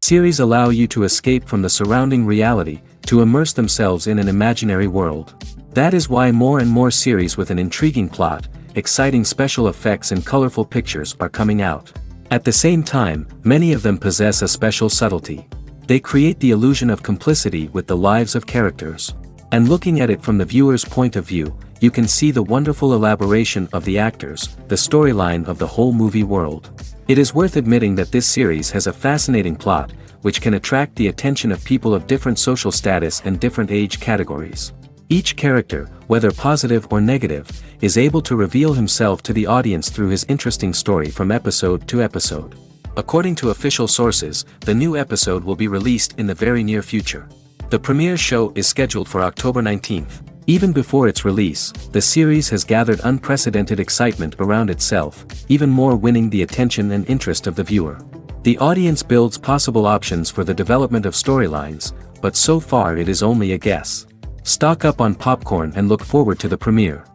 Series allow you to escape from the surrounding reality, to immerse themselves in an imaginary world. That is why more and more series with an intriguing plot, exciting special effects and colorful pictures are coming out. At the same time, many of them possess a special subtlety. They create the illusion of complicity with the lives of characters. And looking at it from the viewer's point of view, you can see the wonderful elaboration of the actors, the storyline of the whole movie world. It is worth admitting that this series has a fascinating plot, which can attract the attention of people of different social status and different age categories. Each character, whether positive or negative, is able to reveal himself to the audience through his interesting story from episode to episode. According to official sources, the new episode will be released in the very near future. The premiere show is scheduled for October 19th. Even before its release, the series has gathered unprecedented excitement around itself, even more winning the attention and interest of the viewer. The audience builds possible options for the development of storylines, but so far it is only a guess. Stock up on popcorn and look forward to the premiere.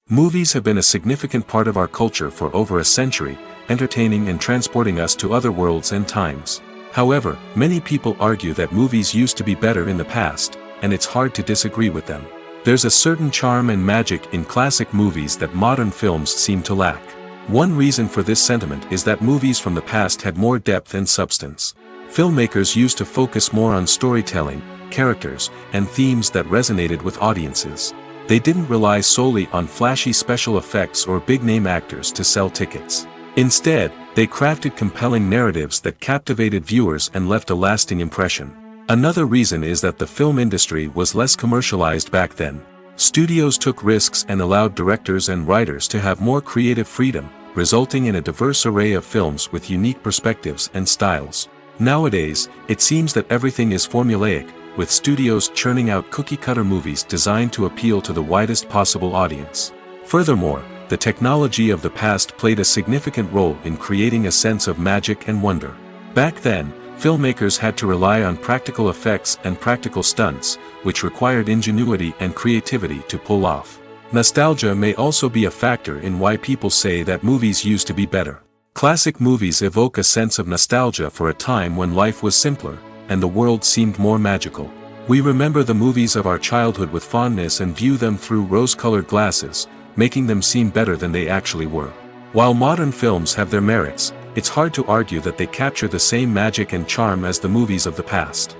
Movies have been a significant part of our culture for over a century, entertaining and transporting us to other worlds and times. However, many people argue that movies used to be better in the past, and it's hard to disagree with them. There's a certain charm and magic in classic movies that modern films seem to lack. One reason for this sentiment is that movies from the past had more depth and substance. Filmmakers used to focus more on storytelling, characters, and themes that resonated with audiences. They didn't rely solely on flashy special effects or big-name actors to sell tickets. Instead, they crafted compelling narratives that captivated viewers and left a lasting impression. Another reason is that the film industry was less commercialized back then. Studios took risks and allowed directors and writers to have more creative freedom, resulting in a diverse array of films with unique perspectives and styles. Nowadays, it seems that everything is formulaic, with studios churning out cookie-cutter movies designed to appeal to the widest possible audience. Furthermore, the technology of the past played a significant role in creating a sense of magic and wonder. Back then, filmmakers had to rely on practical effects and practical stunts, which required ingenuity and creativity to pull off. Nostalgia may also be a factor in why people say that movies used to be better. Classic movies evoke a sense of nostalgia for a time when life was simpler, and the world seemed more magical. We remember the movies of our childhood with fondness and view them through rose-colored glasses, making them seem better than they actually were. While modern films have their merits, it's hard to argue that they capture the same magic and charm as the movies of the past.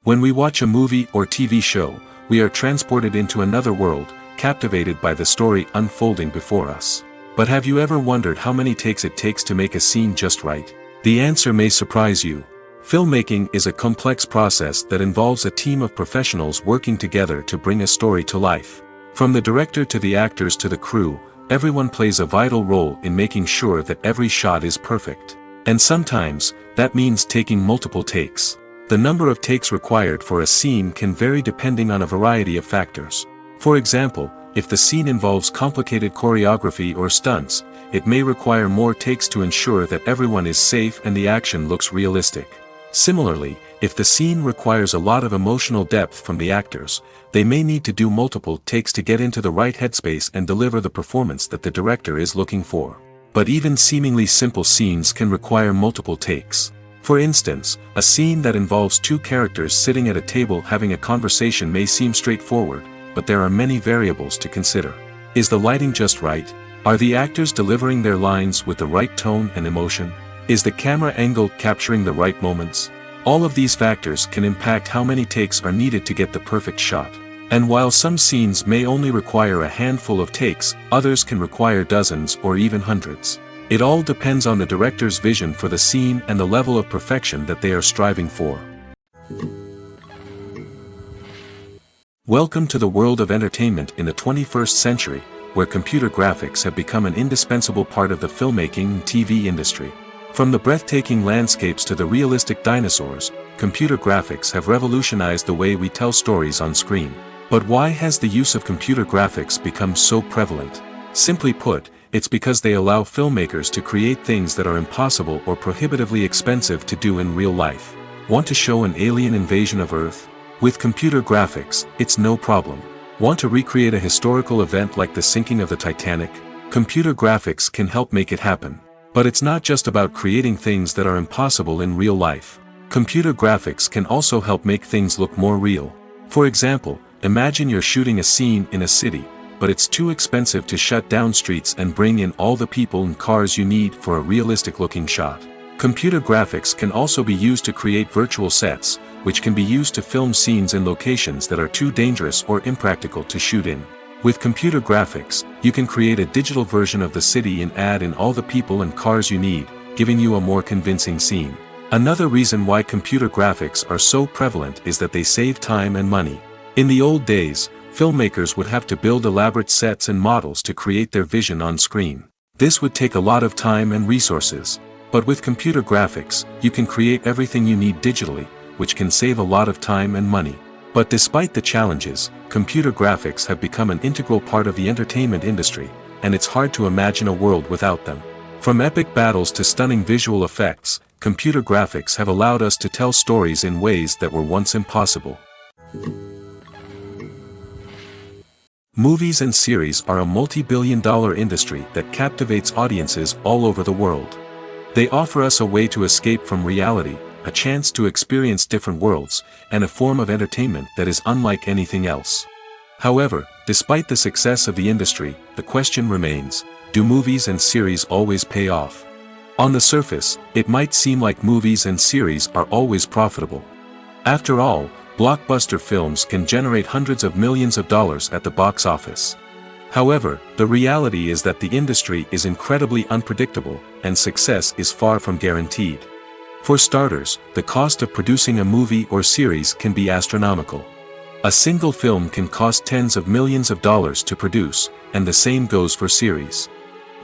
When we watch a movie or TV show, we are transported into another world, captivated by the story unfolding before us. But have you ever wondered how many takes it takes to make a scene just right? The answer may surprise you. Filmmaking is a complex process that involves a team of professionals working together to bring a story to life. From the director to the actors to the crew, everyone plays a vital role in making sure that every shot is perfect. And sometimes, that means taking multiple takes. The number of takes required for a scene can vary depending on a variety of factors. For example, if the scene involves complicated choreography or stunts, it may require more takes to ensure that everyone is safe and the action looks realistic. Similarly, if the scene requires a lot of emotional depth from the actors, they may need to do multiple takes to get into the right headspace and deliver the performance that the director is looking for. But even seemingly simple scenes can require multiple takes. For instance, a scene that involves two characters sitting at a table having a conversation may seem straightforward, but there are many variables to consider. Is the lighting just right? Are the actors delivering their lines with the right tone and emotion? Is the camera angle capturing the right moments? All of these factors can impact how many takes are needed to get the perfect shot. And while some scenes may only require a handful of takes, others can require dozens or even hundreds. It all depends on the director's vision for the scene and the level of perfection that they are striving for. Welcome to the world of entertainment in the 21st century, where computer graphics have become an indispensable part of the filmmaking and TV industry. From the breathtaking landscapes to the realistic dinosaurs, computer graphics have revolutionized the way we tell stories on screen. But why has the use of computer graphics become so prevalent? Simply put, it's because they allow filmmakers to create things that are impossible or prohibitively expensive to do in real life. Want to show an alien invasion of Earth? With computer graphics, it's no problem. Want to recreate a historical event like the sinking of the Titanic? Computer graphics can help make it happen. But it's not just about creating things that are impossible in real life. Computer graphics can also help make things look more real. For example, imagine you're shooting a scene in a city, but it's too expensive to shut down streets and bring in all the people and cars you need for a realistic-looking shot. Computer graphics can also be used to create virtual sets, which can be used to film scenes in locations that are too dangerous or impractical to shoot in. With computer graphics, you can create a digital version of the city and add in all the people and cars you need, giving you a more convincing scene. Another reason why computer graphics are so prevalent is that they save time and money. In the old days, filmmakers would have to build elaborate sets and models to create their vision on screen. This would take a lot of time and resources. But with computer graphics, you can create everything you need digitally, which can save a lot of time and money. But despite the challenges, computer graphics have become an integral part of the entertainment industry, and it's hard to imagine a world without them. From epic battles to stunning visual effects, computer graphics have allowed us to tell stories in ways that were once impossible. Movies and series are a multi-billion-dollar industry that captivates audiences all over the world. They offer us a way to escape from reality, a chance to experience different worlds, and a form of entertainment that is unlike anything else. However, despite the success of the industry, the question remains, do movies and series always pay off? On the surface, it might seem like movies and series are always profitable. After all, blockbuster films can generate hundreds of millions of dollars at the box office. However, the reality is that the industry is incredibly unpredictable, and success is far from guaranteed. For starters, the cost of producing a movie or series can be astronomical. A single film can cost tens of millions of dollars to produce, and the same goes for series.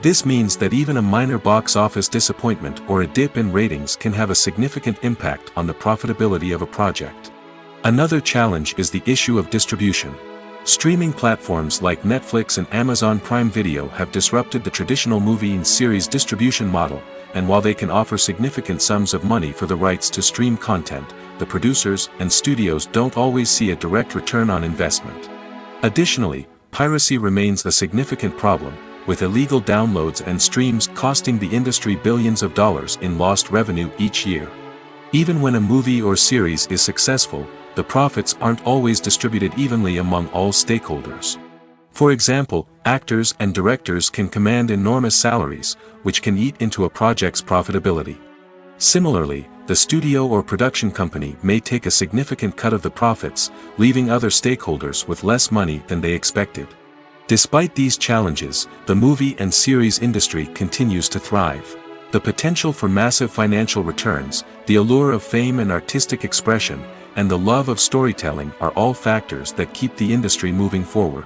This means that even a minor box office disappointment or a dip in ratings can have a significant impact on the profitability of a project. Another challenge is the issue of distribution. Streaming platforms like Netflix and Amazon Prime Video have disrupted the traditional movie and series distribution model, and while they can offer significant sums of money for the rights to stream content, the producers and studios don't always see a direct return on investment. Additionally, piracy remains a significant problem, with illegal downloads and streams costing the industry billions of dollars in lost revenue each year. Even when a movie or series is successful, the profits aren't always distributed evenly among all stakeholders. For example, actors and directors can command enormous salaries, which can eat into a project's profitability. Similarly, the studio or production company may take a significant cut of the profits, leaving other stakeholders with less money than they expected. Despite these challenges, the movie and series industry continues to thrive. The potential for massive financial returns, the allure of fame and artistic expression, and the love of storytelling are all factors that keep the industry moving forward.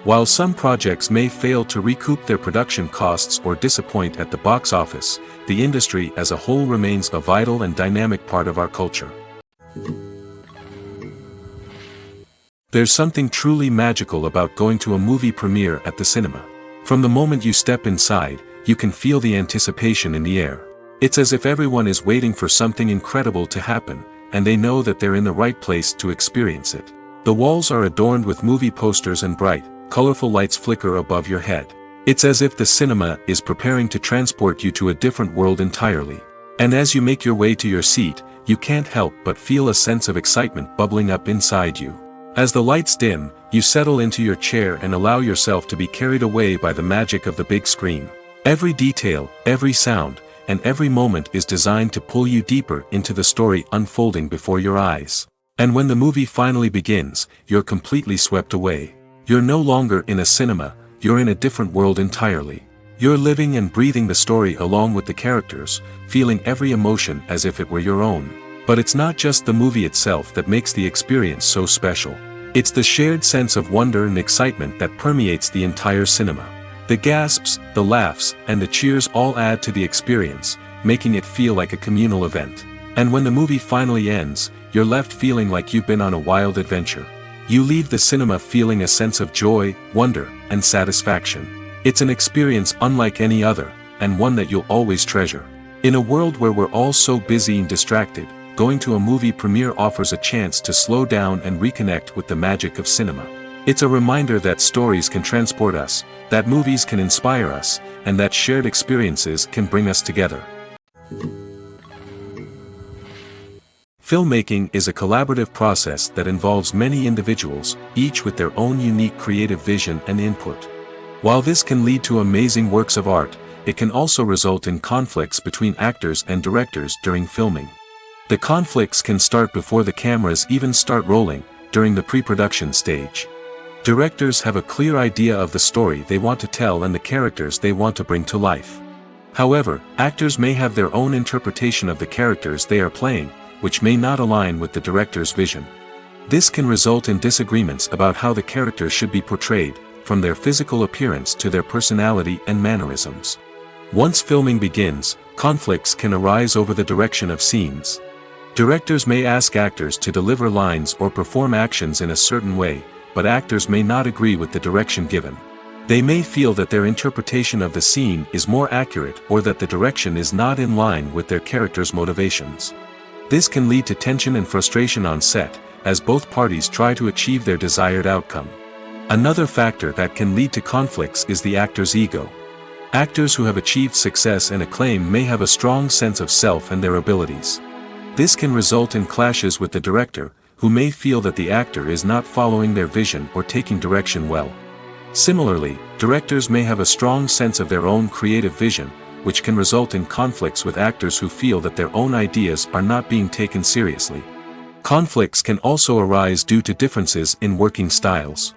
While some projects may fail to recoup their production costs or disappoint at the box office, the industry as a whole remains a vital and dynamic part of our culture. There's something truly magical about going to a movie premiere at the cinema. From the moment you step inside, you can feel the anticipation in the air. It's as if everyone is waiting for something incredible to happen, and they know that they're in the right place to experience it. The walls are adorned with movie posters and bright, colorful lights flicker above your head. It's as if the cinema is preparing to transport you to a different world entirely. And as you make your way to your seat, you can't help but feel a sense of excitement bubbling up inside you. As the lights dim, you settle into your chair and allow yourself to be carried away by the magic of the big screen. Every detail, every sound, and every moment is designed to pull you deeper into the story unfolding before your eyes. And when the movie finally begins, you're completely swept away. You're no longer in a cinema, you're in a different world entirely. You're living and breathing the story along with the characters, feeling every emotion as if it were your own. But it's not just the movie itself that makes the experience so special. It's the shared sense of wonder and excitement that permeates the entire cinema. The gasps, the laughs, and the cheers all add to the experience, making it feel like a communal event. And when the movie finally ends, you're left feeling like you've been on a wild adventure. You leave the cinema feeling a sense of joy, wonder, and satisfaction. It's an experience unlike any other, and one that you'll always treasure. In a world where we're all so busy and distracted, going to a movie premiere offers a chance to slow down and reconnect with the magic of cinema. It's a reminder that stories can transport us, that movies can inspire us, and that shared experiences can bring us together. Filmmaking is a collaborative process that involves many individuals, each with their own unique creative vision and input. While this can lead to amazing works of art, it can also result in conflicts between actors and directors during filming. The conflicts can start before the cameras even start rolling, during the pre-production stage. Directors have a clear idea of the story they want to tell and the characters they want to bring to life. However, actors may have their own interpretation of the characters they are playing, which may not align with the director's vision. This can result in disagreements about how the characters should be portrayed, from their physical appearance to their personality and mannerisms. Once filming begins, conflicts can arise over the direction of scenes. Directors may ask actors to deliver lines or perform actions in a certain way, but actors may not agree with the direction given. They may feel that their interpretation of the scene is more accurate or that the direction is not in line with their character's motivations. This can lead to tension and frustration on set, as both parties try to achieve their desired outcome. Another factor that can lead to conflicts is the actor's ego. Actors who have achieved success and acclaim may have a strong sense of self and their abilities. This can result in clashes with the director, who may feel that the actor is not following their vision or taking direction well. Similarly, directors may have a strong sense of their own creative vision, which can result in conflicts with actors who feel that their own ideas are not being taken seriously. Conflicts can also arise due to differences in working styles.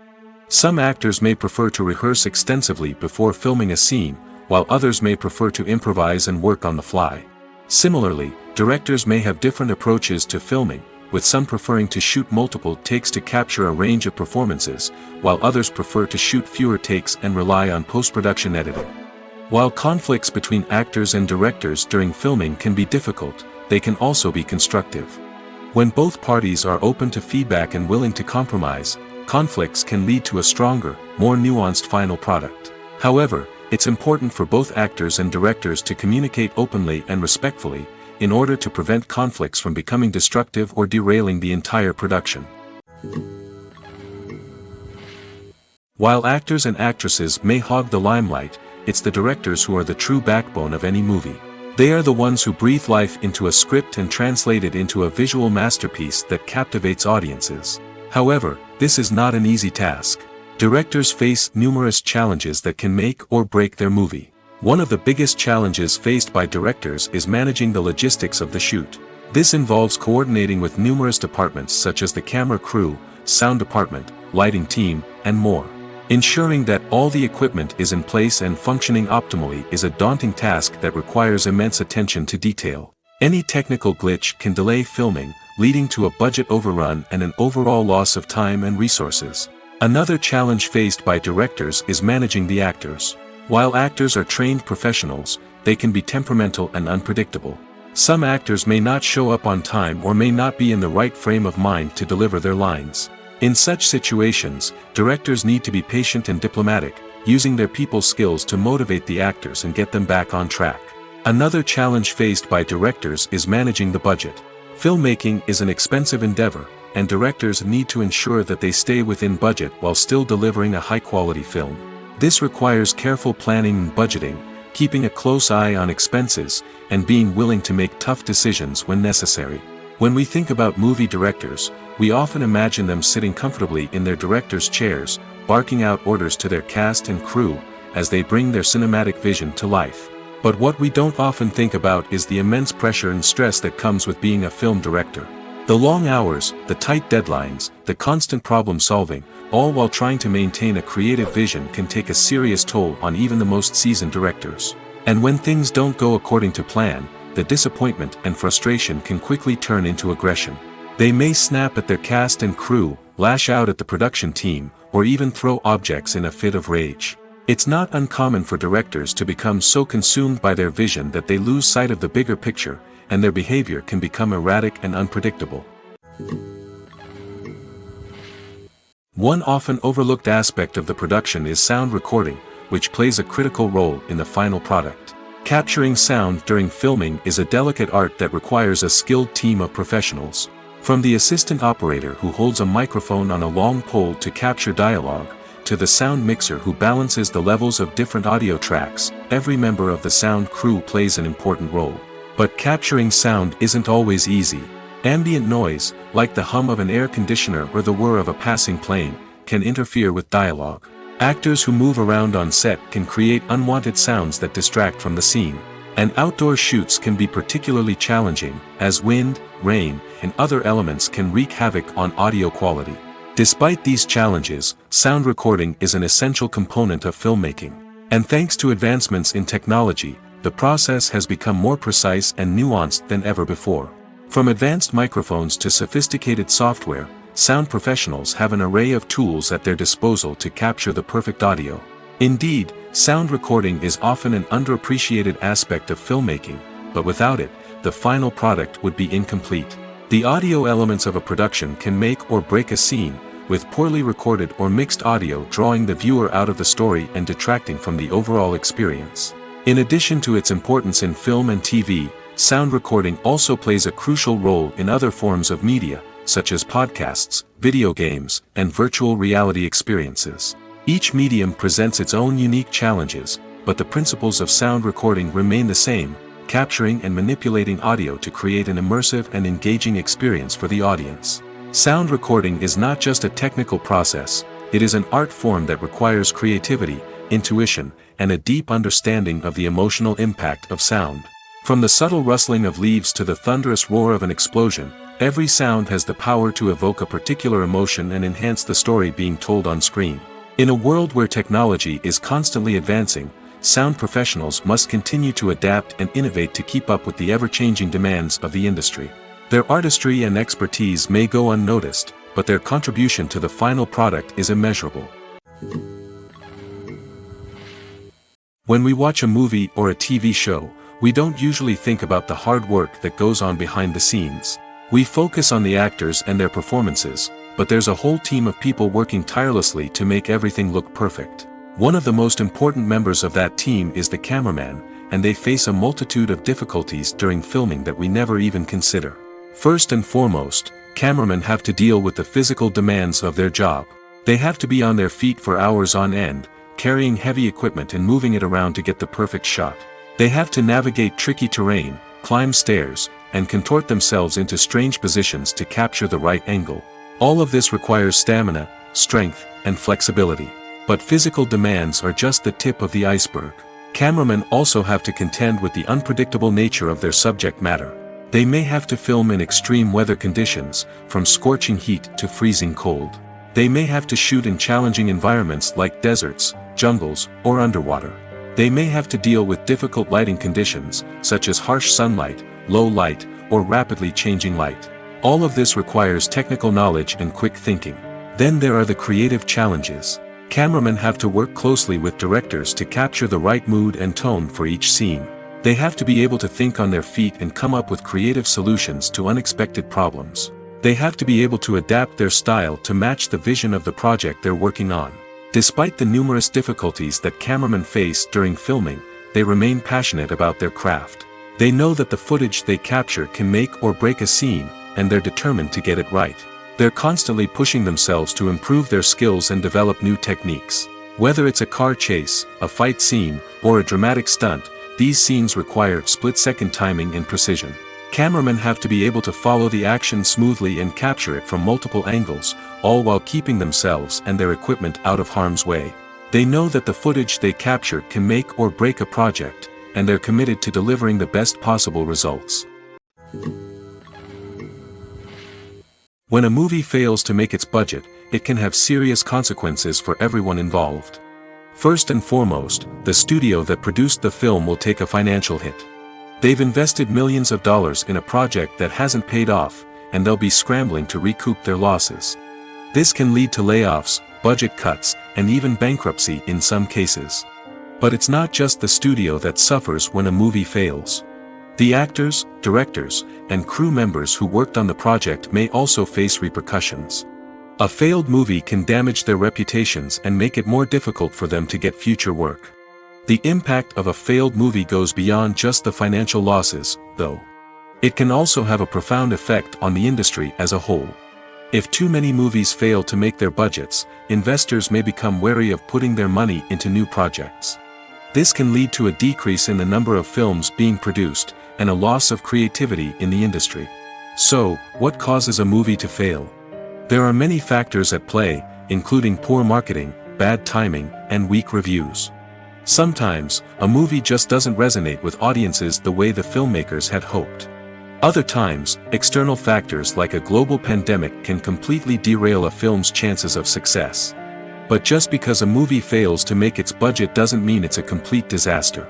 Some actors may prefer to rehearse extensively before filming a scene, while others may prefer to improvise and work on the fly. Similarly, directors may have different approaches to filming, with some preferring to shoot multiple takes to capture a range of performances, while others prefer to shoot fewer takes and rely on post-production editing. While conflicts between actors and directors during filming can be difficult, they can also be constructive. When both parties are open to feedback and willing to compromise, conflicts can lead to a stronger, more nuanced final product. However, it's important for both actors and directors to communicate openly and respectfully, in order to prevent conflicts from becoming destructive or derailing the entire production. While actors and actresses may hog the limelight, it's the directors who are the true backbone of any movie. They are the ones who breathe life into a script and translate it into a visual masterpiece that captivates audiences. However, this is not an easy task. Directors face numerous challenges that can make or break their movie. One of the biggest challenges faced by directors is managing the logistics of the shoot. This involves coordinating with numerous departments such as the camera crew, sound department, lighting team, and more. Ensuring that all the equipment is in place and functioning optimally is a daunting task that requires immense attention to detail. Any technical glitch can delay filming, leading to a budget overrun and an overall loss of time and resources. Another challenge faced by directors is managing the actors. While actors are trained professionals, they can be temperamental and unpredictable. Some actors may not show up on time or may not be in the right frame of mind to deliver their lines. In such situations, directors need to be patient and diplomatic, using their people skills to motivate the actors and get them back on track. Another challenge faced by directors is managing the budget. Filmmaking is an expensive endeavor, and directors need to ensure that they stay within budget while still delivering a high-quality film. This requires careful planning and budgeting, keeping a close eye on expenses, and being willing to make tough decisions when necessary. When we think about movie directors, we often imagine them sitting comfortably in their director's chairs, barking out orders to their cast and crew, as they bring their cinematic vision to life. But what we don't often think about is the immense pressure and stress that comes with being a film director. The long hours, the tight deadlines, the constant problem solving, all while trying to maintain a creative vision can take a serious toll on even the most seasoned directors. And when things don't go according to plan, the disappointment and frustration can quickly turn into aggression. They may snap at their cast and crew, lash out at the production team, or even throw objects in a fit of rage. It's not uncommon for directors to become so consumed by their vision that they lose sight of the bigger picture, and their behavior can become erratic and unpredictable. One often overlooked aspect of the production is sound recording, which plays a critical role in the final product. Capturing sound during filming is a delicate art that requires a skilled team of professionals. From the assistant operator who holds a microphone on a long pole to capture dialogue, to the sound mixer who balances the levels of different audio tracks, every member of the sound crew plays an important role. But capturing sound isn't always easy. Ambient noise, like the hum of an air conditioner or the whir of a passing plane, can interfere with dialogue. Actors who move around on set can create unwanted sounds that distract from the scene. And outdoor shoots can be particularly challenging, as wind, rain, and other elements can wreak havoc on audio quality. Despite these challenges, sound recording is an essential component of filmmaking. And thanks to advancements in technology, the process has become more precise and nuanced than ever before. From advanced microphones to sophisticated software, sound professionals have an array of tools at their disposal to capture the perfect audio. Indeed, sound recording is often an underappreciated aspect of filmmaking, but without it, the final product would be incomplete. The audio elements of a production can make or break a scene, with poorly recorded or mixed audio drawing the viewer out of the story and detracting from the overall experience. In addition to its importance in film and TV, sound recording also plays a crucial role in other forms of media, such as podcasts, video games, and virtual reality experiences. Each medium presents its own unique challenges, but the principles of sound recording remain the same, capturing and manipulating audio to create an immersive and engaging experience for the audience. Sound recording is not just a technical process, it is an art form that requires creativity, intuition, and a deep understanding of the emotional impact of sound. From the subtle rustling of leaves to the thunderous roar of an explosion, every sound has the power to evoke a particular emotion and enhance the story being told on screen. In a world where technology is constantly advancing, sound professionals must continue to adapt and innovate to keep up with the ever-changing demands of the industry. Their artistry and expertise may go unnoticed, but their contribution to the final product is immeasurable. When we watch a movie or a TV show, we don't usually think about the hard work that goes on behind the scenes. We focus on the actors and their performances, but there's a whole team of people working tirelessly to make everything look perfect. One of the most important members of that team is the cameraman, and they face a multitude of difficulties during filming that we never even consider. First and foremost, cameramen have to deal with the physical demands of their job. They have to be on their feet for hours on end, carrying heavy equipment and moving it around to get the perfect shot. They have to navigate tricky terrain, climb stairs, and contort themselves into strange positions to capture the right angle. All of this requires stamina, strength, and flexibility. But physical demands are just the tip of the iceberg. Cameramen also have to contend with the unpredictable nature of their subject matter. They may have to film in extreme weather conditions, from scorching heat to freezing cold. They may have to shoot in challenging environments like deserts, jungles, or underwater. They may have to deal with difficult lighting conditions, such as harsh sunlight, low light, or rapidly changing light. All of this requires technical knowledge and quick thinking. Then there are the creative challenges. Cameramen have to work closely with directors to capture the right mood and tone for each scene. They have to be able to think on their feet and come up with creative solutions to unexpected problems. They have to be able to adapt their style to match the vision of the project they're working on. Despite the numerous difficulties that cameramen face during filming, they remain passionate about their craft. They know that the footage they capture can make or break a scene, and they're determined to get it right. They're constantly pushing themselves to improve their skills and develop new techniques. Whether it's a car chase, a fight scene, or a dramatic stunt, these scenes require split-second timing and precision. Cameramen have to be able to follow the action smoothly and capture it from multiple angles, all while keeping themselves and their equipment out of harm's way. They know that the footage they capture can make or break a project, and they're committed to delivering the best possible results. When a movie fails to make its budget, it can have serious consequences for everyone involved. First and foremost, the studio that produced the film will take a financial hit. They've invested millions of dollars in a project that hasn't paid off, and they'll be scrambling to recoup their losses. This can lead to layoffs, budget cuts, and even bankruptcy in some cases. But it's not just the studio that suffers when a movie fails. The actors, directors, and crew members who worked on the project may also face repercussions. A failed movie can damage their reputations and make it more difficult for them to get future work. The impact of a failed movie goes beyond just the financial losses, though. It can also have a profound effect on the industry as a whole. If too many movies fail to make their budgets, investors may become wary of putting their money into new projects. This can lead to a decrease in the number of films being produced, and a loss of creativity in the industry. So, what causes a movie to fail? There are many factors at play, including poor marketing, bad timing, and weak reviews. Sometimes, a movie just doesn't resonate with audiences the way the filmmakers had hoped. Other times, external factors like a global pandemic can completely derail a film's chances of success. But just because a movie fails to make its budget doesn't mean it's a complete disaster.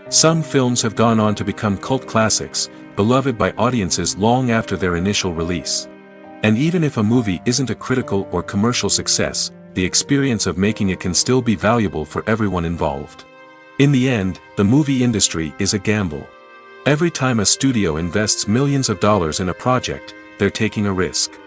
Some films have gone on to become cult classics, beloved by audiences long after their initial release. And even if a movie isn't a critical or commercial success, the experience of making it can still be valuable for everyone involved. In the end, the movie industry is a gamble. Every time a studio invests millions of dollars in a project, they're taking a risk.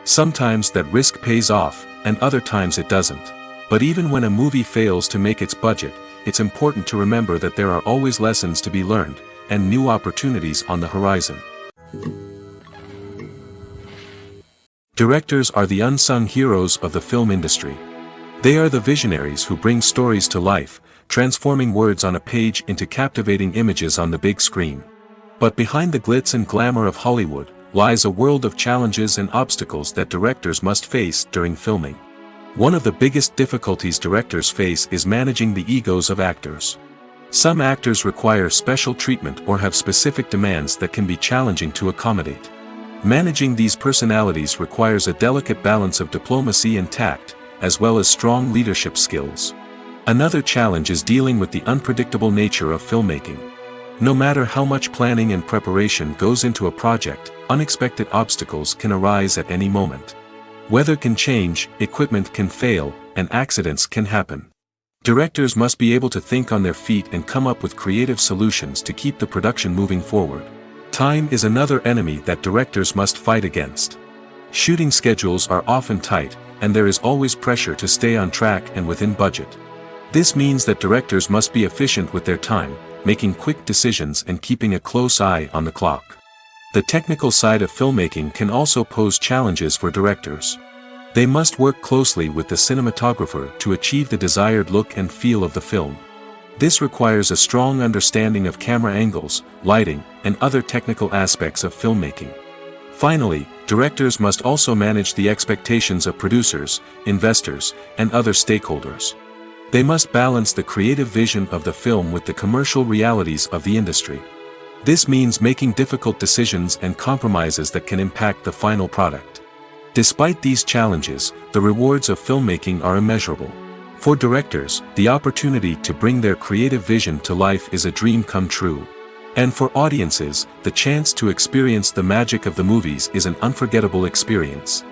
Sometimes that risk pays off, and other times it doesn't. But even when a movie fails to make its budget, it's important to remember that there are always lessons to be learned, and new opportunities on the horizon. Directors are the unsung heroes of the film industry. They are the visionaries who bring stories to life, transforming words on a page into captivating images on the big screen. But behind the glitz and glamour of Hollywood, lies a world of challenges and obstacles that directors must face during filming. One of the biggest difficulties directors face is managing the egos of actors. Some actors require special treatment or have specific demands that can be challenging to accommodate. Managing these personalities requires a delicate balance of diplomacy and tact, as well as strong leadership skills. Another challenge is dealing with the unpredictable nature of filmmaking. No matter how much planning and preparation goes into a project, unexpected obstacles can arise at any moment. Weather can change, equipment can fail, and accidents can happen. Directors must be able to think on their feet and come up with creative solutions to keep the production moving forward. Time is another enemy that directors must fight against. Shooting schedules are often tight, and there is always pressure to stay on track and within budget. This means that directors must be efficient with their time, making quick decisions and keeping a close eye on the clock. The technical side of filmmaking can also pose challenges for directors. They must work closely with the cinematographer to achieve the desired look and feel of the film. This requires a strong understanding of camera angles, lighting, and other technical aspects of filmmaking. Finally, directors must also manage the expectations of producers, investors, and other stakeholders. They must balance the creative vision of the film with the commercial realities of the industry. This means making difficult decisions and compromises that can impact the final product. Despite these challenges, the rewards of filmmaking are immeasurable. For directors, the opportunity to bring their creative vision to life is a dream come true. And for audiences, the chance to experience the magic of the movies is an unforgettable experience.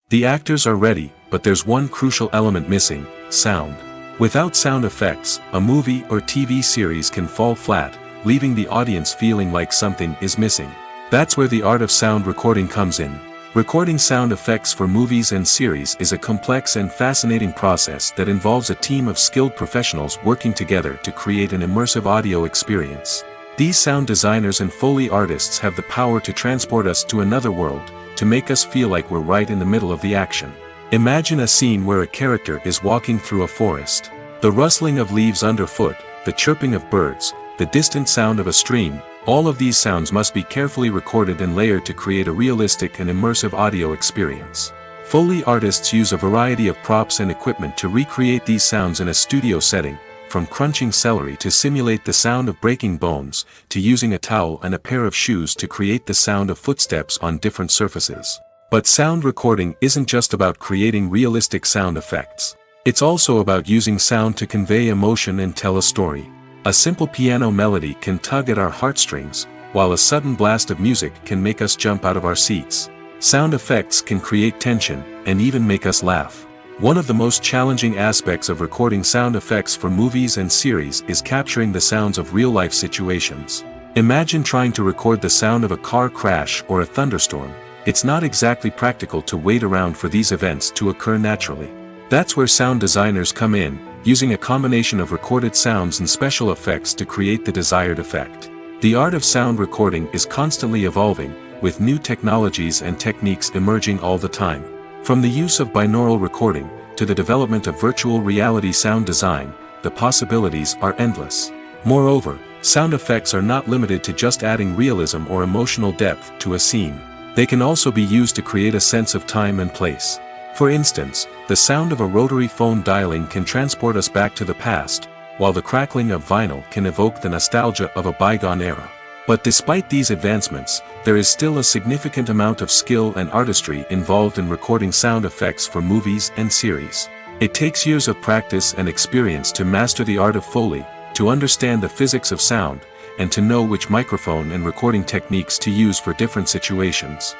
The actors are ready, but there's one crucial element missing: sound. Without sound effects, a movie or TV series can fall flat, leaving the audience feeling like something is missing. That's where the art of sound recording comes in. Recording sound effects for movies and series is a complex and fascinating process that involves a team of skilled professionals working together to create an immersive audio experience. These sound designers and Foley artists have the power to transport us to another world, to make us feel like we're right in the middle of the action. Imagine a scene where a character is walking through a forest. The rustling of leaves underfoot, the chirping of birds, the distant sound of a stream, all of these sounds must be carefully recorded and layered to create a realistic and immersive audio experience. Foley artists use a variety of props and equipment to recreate these sounds in a studio setting, from crunching celery to simulate the sound of breaking bones, to using a towel and a pair of shoes to create the sound of footsteps on different surfaces. But sound recording isn't just about creating realistic sound effects. It's also about using sound to convey emotion and tell a story. A simple piano melody can tug at our heartstrings, while a sudden blast of music can make us jump out of our seats. Sound effects can create tension, and even make us laugh. One of the most challenging aspects of recording sound effects for movies and series is capturing the sounds of real-life situations. Imagine trying to record the sound of a car crash or a thunderstorm. It's not exactly practical to wait around for these events to occur naturally. That's where sound designers come in, using a combination of recorded sounds and special effects to create the desired effect. The art of sound recording is constantly evolving, with new technologies and techniques emerging all the time. From the use of binaural recording, to the development of virtual reality sound design, the possibilities are endless. Moreover, sound effects are not limited to just adding realism or emotional depth to a scene. They can also be used to create a sense of time and place. For instance, the sound of a rotary phone dialing can transport us back to the past, while the crackling of vinyl can evoke the nostalgia of a bygone era. But despite these advancements, there is still a significant amount of skill and artistry involved in recording sound effects for movies and series. It takes years of practice and experience to master the art of Foley, to understand the physics of sound, and to know which microphone and recording techniques to use for different situations.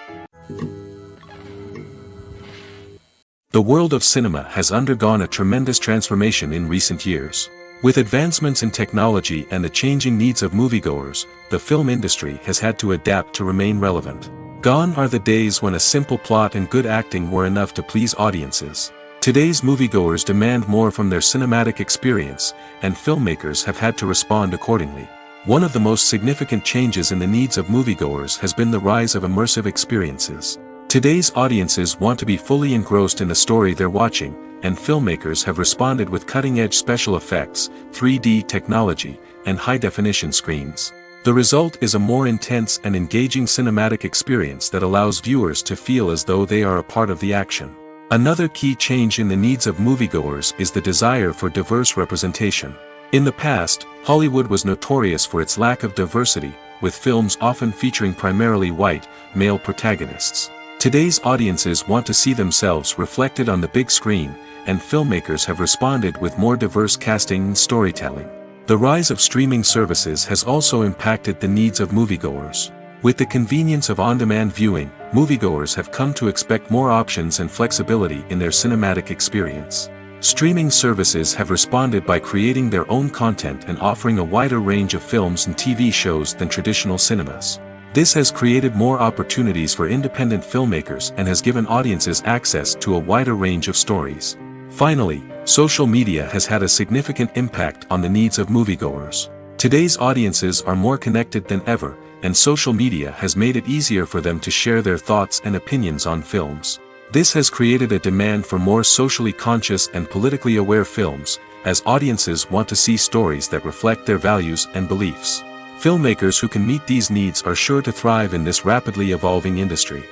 The world of cinema has undergone a tremendous transformation in recent years. With advancements in technology and the changing needs of moviegoers, the film industry has had to adapt to remain relevant. Gone are the days when a simple plot and good acting were enough to please audiences. Today's moviegoers demand more from their cinematic experience, and filmmakers have had to respond accordingly. One of the most significant changes in the needs of moviegoers has been the rise of immersive experiences. Today's audiences want to be fully engrossed in the story they're watching, and filmmakers have responded with cutting-edge special effects, 3D technology, and high-definition screens. The result is a more intense and engaging cinematic experience that allows viewers to feel as though they are a part of the action. Another key change in the needs of moviegoers is the desire for diverse representation. In the past, Hollywood was notorious for its lack of diversity, with films often featuring primarily white, male protagonists. Today's audiences want to see themselves reflected on the big screen, and filmmakers have responded with more diverse casting and storytelling. The rise of streaming services has also impacted the needs of moviegoers. With the convenience of on-demand viewing, moviegoers have come to expect more options and flexibility in their cinematic experience. Streaming services have responded by creating their own content and offering a wider range of films and TV shows than traditional cinemas. This has created more opportunities for independent filmmakers and has given audiences access to a wider range of stories. Finally, social media has had a significant impact on the needs of moviegoers. Today's audiences are more connected than ever, and social media has made it easier for them to share their thoughts and opinions on films. This has created a demand for more socially conscious and politically aware films, as audiences want to see stories that reflect their values and beliefs. Filmmakers who can meet these needs are sure to thrive in this rapidly evolving industry.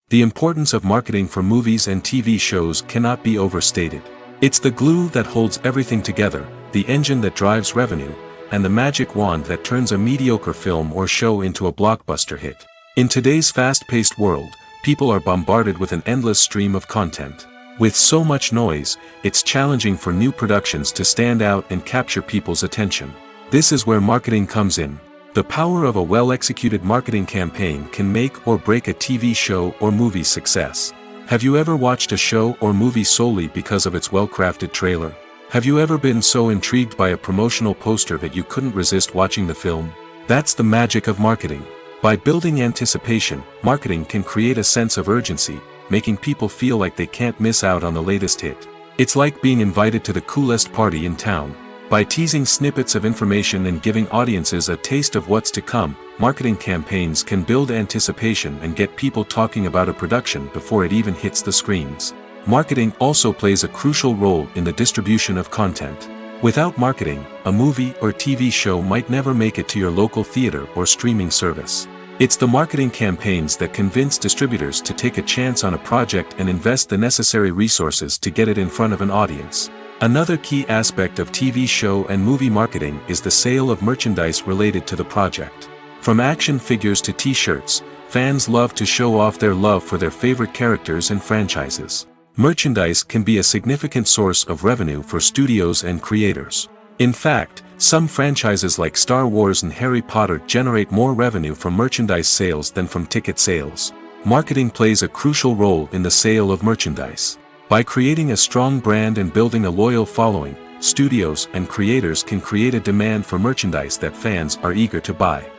The importance of marketing for movies and TV shows cannot be overstated. It's the glue that holds everything together, the engine that drives revenue, and the magic wand that turns a mediocre film or show into a blockbuster hit. In today's fast-paced world, people are bombarded with an endless stream of content. With so much noise, it's challenging for new productions to stand out and capture people's attention. This is where marketing comes in. The power of a well-executed marketing campaign can make or break a TV show or movie's success. Have you ever watched a show or movie solely because of its well-crafted trailer? Have you ever been so intrigued by a promotional poster that you couldn't resist watching the film? That's the magic of marketing. By building anticipation, marketing can create a sense of urgency, making people feel like they can't miss out on the latest hit. It's like being invited to the coolest party in town. By teasing snippets of information and giving audiences a taste of what's to come, marketing campaigns can build anticipation and get people talking about a production before it even hits the screens. Marketing also plays a crucial role in the distribution of content. Without marketing, a movie or TV show might never make it to your local theater or streaming service. It's the marketing campaigns that convince distributors to take a chance on a project and invest the necessary resources to get it in front of an audience. Another key aspect of TV show and movie marketing is the sale of merchandise related to the project. From action figures to t-shirts, fans love to show off their love for their favorite characters and franchises. Merchandise can be a significant source of revenue for studios and creators. In fact, some franchises like Star Wars and Harry Potter generate more revenue from merchandise sales than from ticket sales. Marketing plays a crucial role in the sale of merchandise. By creating a strong brand and building a loyal following, studios and creators can create a demand for merchandise that fans are eager to buy.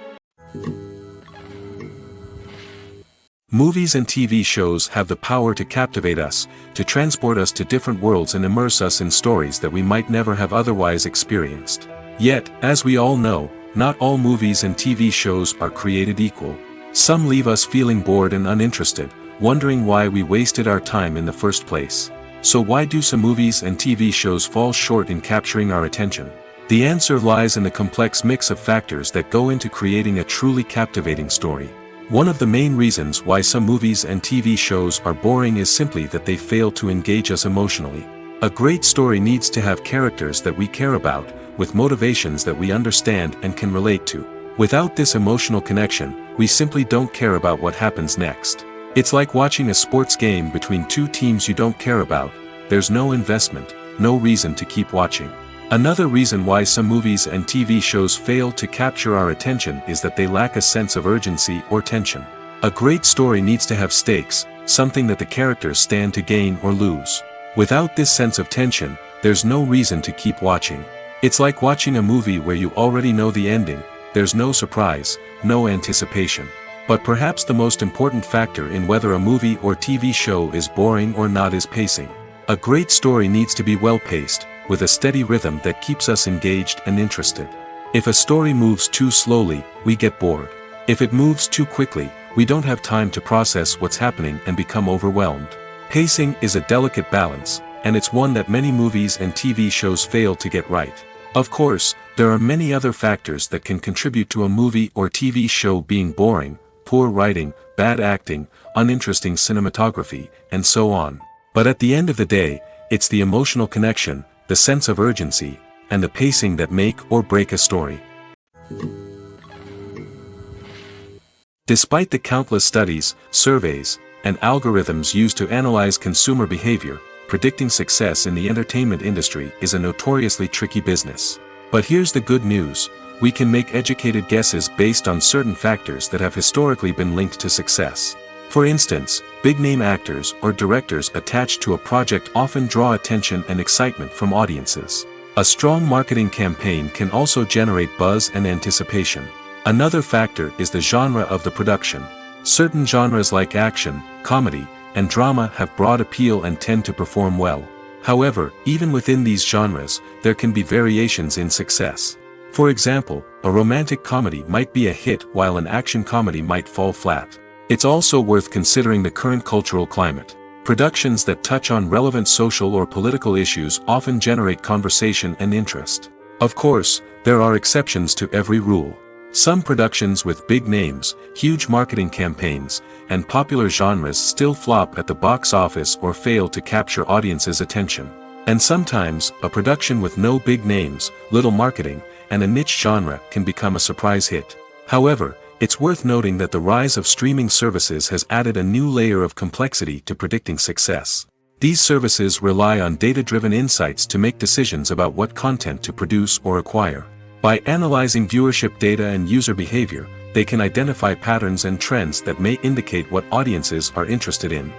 Movies and TV shows have the power to captivate us, to transport us to different worlds and immerse us in stories that we might never have otherwise experienced. Yet, as we all know, not all movies and TV shows are created equal. Some leave us feeling bored and uninterested, wondering why we wasted our time in the first place. So why do some movies and TV shows fall short in capturing our attention? The answer lies in the complex mix of factors that go into creating a truly captivating story. One of the main reasons why some movies and TV shows are boring is simply that they fail to engage us emotionally. A great story needs to have characters that we care about, with motivations that we understand and can relate to. Without this emotional connection, we simply don't care about what happens next. It's like watching a sports game between two teams you don't care about. There's no investment, no reason to keep watching. Another reason why some movies and TV shows fail to capture our attention is that they lack a sense of urgency or tension. A great story needs to have stakes, something that the characters stand to gain or lose. Without this sense of tension, there's no reason to keep watching. It's like watching a movie where you already know the ending. There's no surprise, no anticipation. But perhaps the most important factor in whether a movie or TV show is boring or not is pacing. A great story needs to be well-paced, with a steady rhythm that keeps us engaged and interested. If a story moves too slowly, we get bored. If it moves too quickly, we don't have time to process what's happening and become overwhelmed. Pacing is a delicate balance, and it's one that many movies and TV shows fail to get right. Of course, there are many other factors that can contribute to a movie or TV show being boring: poor writing, bad acting, uninteresting cinematography, and so on. But at the end of the day, it's the emotional connection, the sense of urgency, and the pacing that make or break a story. Despite the countless studies, surveys, and algorithms used to analyze consumer behavior, predicting success in the entertainment industry is a notoriously tricky business. But here's the good news: we can make educated guesses based on certain factors that have historically been linked to success. For instance, big-name actors or directors attached to a project often draw attention and excitement from audiences. A strong marketing campaign can also generate buzz and anticipation. Another factor is the genre of the production. Certain genres like action, comedy, and drama have broad appeal and tend to perform well. However, even within these genres, there can be variations in success. For example, a romantic comedy might be a hit while an action comedy might fall flat. It's also worth considering the current cultural climate. Productions that touch on relevant social or political issues often generate conversation and interest. Of course, there are exceptions to every rule. Some productions with big names, huge marketing campaigns, and popular genres still flop at the box office or fail to capture audiences' attention. And sometimes, a production with no big names, little marketing, and a niche genre can become a surprise hit. However, it's worth noting that the rise of streaming services has added a new layer of complexity to predicting success. These services rely on data-driven insights to make decisions about what content to produce or acquire. By analyzing viewership data and user behavior, they can identify patterns and trends that may indicate what audiences are interested in.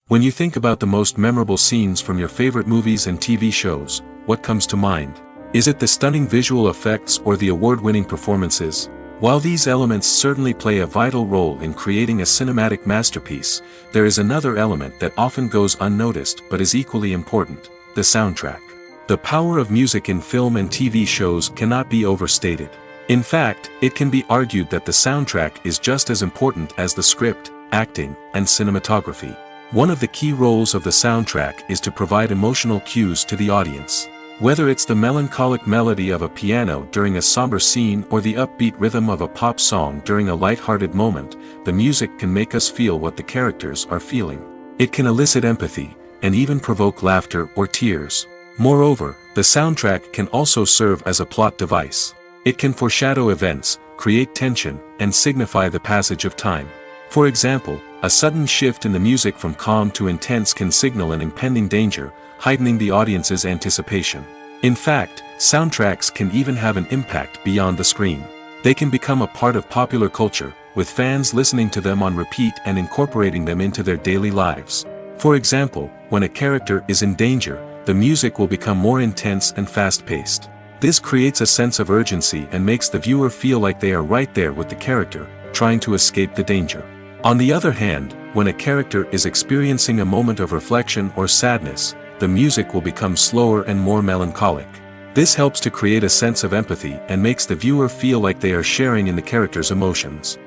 When you think about the most memorable scenes from your favorite movies and TV shows, what comes to mind? Is it the stunning visual effects or the award-winning performances? While these elements certainly play a vital role in creating a cinematic masterpiece, there is another element that often goes unnoticed but is equally important: the soundtrack. The power of music in film and TV shows cannot be overstated. In fact, it can be argued that the soundtrack is just as important as the script, acting, and cinematography. One of the key roles of the soundtrack is to provide emotional cues to the audience. Whether it's the melancholic melody of a piano during a somber scene or the upbeat rhythm of a pop song during a light-hearted moment, the music can make us feel what the characters are feeling. It can elicit empathy, and even provoke laughter or tears. Moreover, the soundtrack can also serve as a plot device. It can foreshadow events, create tension, and signify the passage of time. For example, a sudden shift in the music from calm to intense can signal an impending danger, heightening the audience's anticipation. In fact, soundtracks can even have an impact beyond the screen. They can become a part of popular culture, with fans listening to them on repeat and incorporating them into their daily lives. For example, when a character is in danger, the music will become more intense and fast-paced. This creates a sense of urgency and makes the viewer feel like they are right there with the character, trying to escape the danger. On the other hand, when a character is experiencing a moment of reflection or sadness, the music will become slower and more melancholic. This helps to create a sense of empathy and makes the viewer feel like they are sharing in the character's emotions.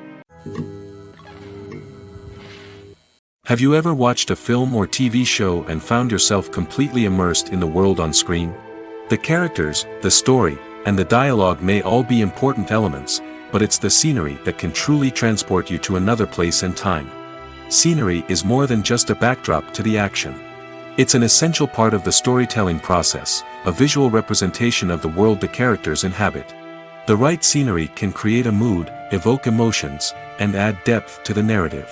Have you ever watched a film or TV show and found yourself completely immersed in the world on screen? The characters, the story, and the dialogue may all be important elements, but it's the scenery that can truly transport you to another place and time. Scenery is more than just a backdrop to the action. It's an essential part of the storytelling process, a visual representation of the world the characters inhabit. The right scenery can create a mood, evoke emotions, and add depth to the narrative.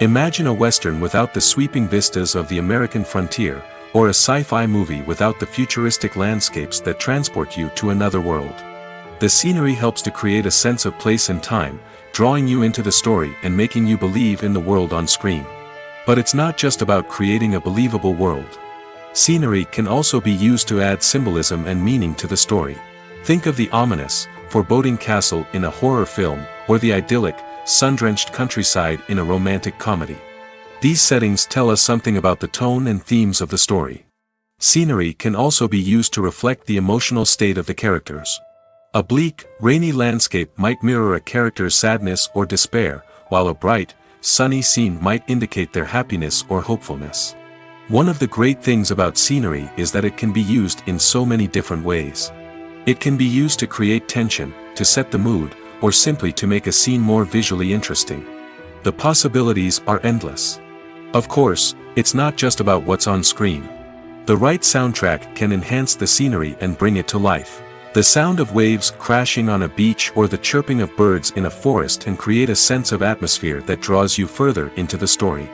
Imagine a Western without the sweeping vistas of the American frontier, or a sci-fi movie without the futuristic landscapes that transport you to another world. The scenery helps to create a sense of place and time, drawing you into the story and making you believe in the world on screen. But it's not just about creating a believable world. Scenery can also be used to add symbolism and meaning to the story. Think of the ominous, foreboding castle in a horror film, or the idyllic, sun-drenched countryside in a romantic comedy. These settings tell us something about the tone and themes of the story. Scenery can also be used to reflect the emotional state of the characters. A bleak, rainy landscape might mirror a character's sadness or despair, while a bright, sunny scene might indicate their happiness or hopefulness. One of the great things about scenery is that it can be used in so many different ways. It can be used to create tension, to set the mood, or simply to make a scene more visually interesting. The possibilities are endless. Of course, it's not just about what's on screen. The right soundtrack can enhance the scenery and bring it to life. The sound of waves crashing on a beach or the chirping of birds in a forest can create a sense of atmosphere that draws you further into the story.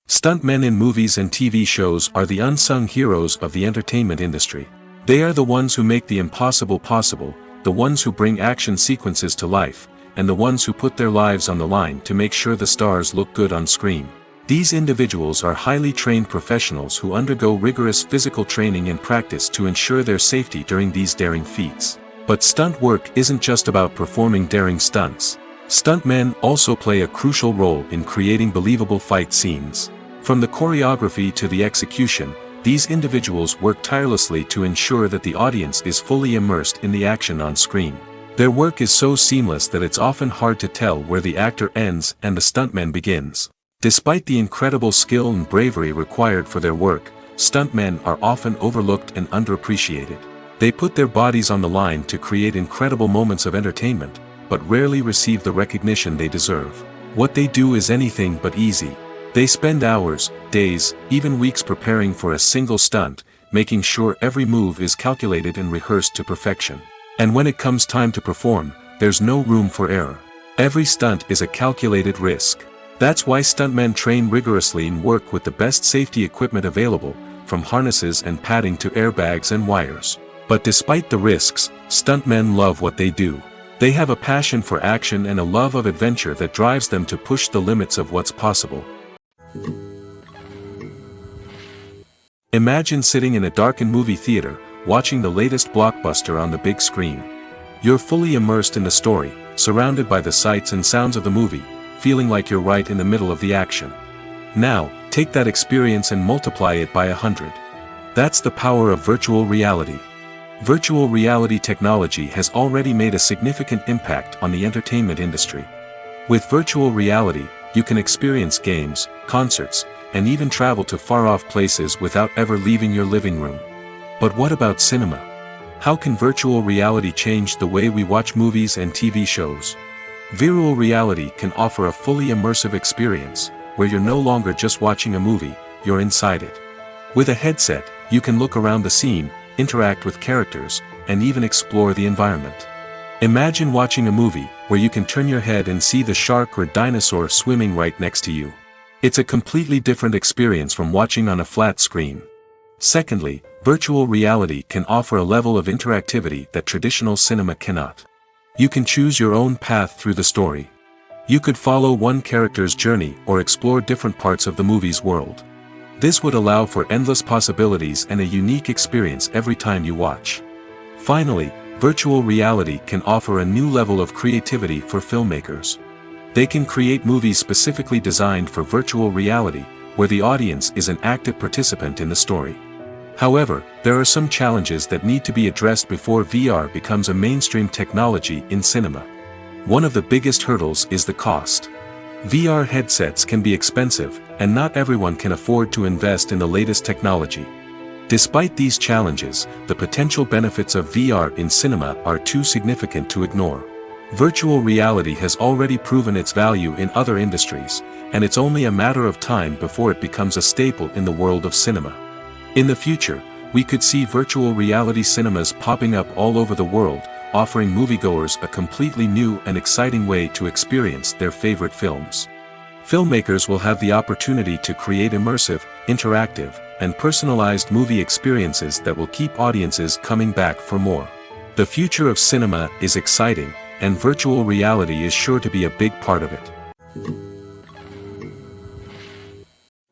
Stuntmen in movies and TV shows are the unsung heroes of the entertainment industry. They are the ones who make the impossible possible, the ones who bring action sequences to life, and the ones who put their lives on the line to make sure the stars look good on screen. These individuals are highly trained professionals who undergo rigorous physical training and practice to ensure their safety during these daring feats. But stunt work isn't just about performing daring stunts. Stuntmen also play a crucial role in creating believable fight scenes. From the choreography to the execution, these individuals work tirelessly to ensure that the audience is fully immersed in the action on screen. Their work is so seamless that it's often hard to tell where the actor ends and the stuntman begins. Despite the incredible skill and bravery required for their work, stuntmen are often overlooked and underappreciated. They put their bodies on the line to create incredible moments of entertainment, but rarely receive the recognition they deserve. What they do is anything but easy. They spend hours, days, even weeks preparing for a single stunt, making sure every move is calculated and rehearsed to perfection. And when it comes time to perform, there's no room for error. Every stunt is a calculated risk. That's why stuntmen train rigorously and work with the best safety equipment available, from harnesses and padding to airbags and wires. But despite the risks, stuntmen love what they do. They have a passion for action and a love of adventure that drives them to push the limits of what's possible. Imagine sitting in a darkened movie theater, watching the latest blockbuster on the big screen. You're fully immersed in the story, surrounded by the sights and sounds of the movie, feeling like you're right in the middle of the action. Now, take that experience and multiply it by 100. That's the power of virtual reality. Virtual reality technology has already made a significant impact on the entertainment industry. With virtual reality, you can experience games, concerts, and even travel to far-off places without ever leaving your living room. But what about cinema? How can virtual reality change the way we watch movies and TV shows? Virtual reality can offer a fully immersive experience, where you're no longer just watching a movie, you're inside it. With a headset, you can look around the scene, interact with characters, and even explore the environment. Imagine watching a movie, where you can turn your head and see the shark or dinosaur swimming right next to you. It's a completely different experience from watching on a flat screen. Secondly, virtual reality can offer a level of interactivity that traditional cinema cannot. You can choose your own path through the story. You could follow one character's journey or explore different parts of the movie's world. This would allow for endless possibilities and a unique experience every time you watch. Finally, virtual reality can offer a new level of creativity for filmmakers. They can create movies specifically designed for virtual reality, where the audience is an active participant in the story. However, there are some challenges that need to be addressed before VR becomes a mainstream technology in cinema. One of the biggest hurdles is the cost. VR headsets can be expensive, and not everyone can afford to invest in the latest technology. Despite these challenges, the potential benefits of VR in cinema are too significant to ignore. Virtual reality has already proven its value in other industries, and it's only a matter of time before it becomes a staple in the world of cinema. In the future, we could see virtual reality cinemas popping up all over the world, offering moviegoers a completely new and exciting way to experience their favorite films. Filmmakers will have the opportunity to create immersive, interactive, and personalized movie experiences that will keep audiences coming back for more. The future of cinema is exciting, and virtual reality is sure to be a big part of it.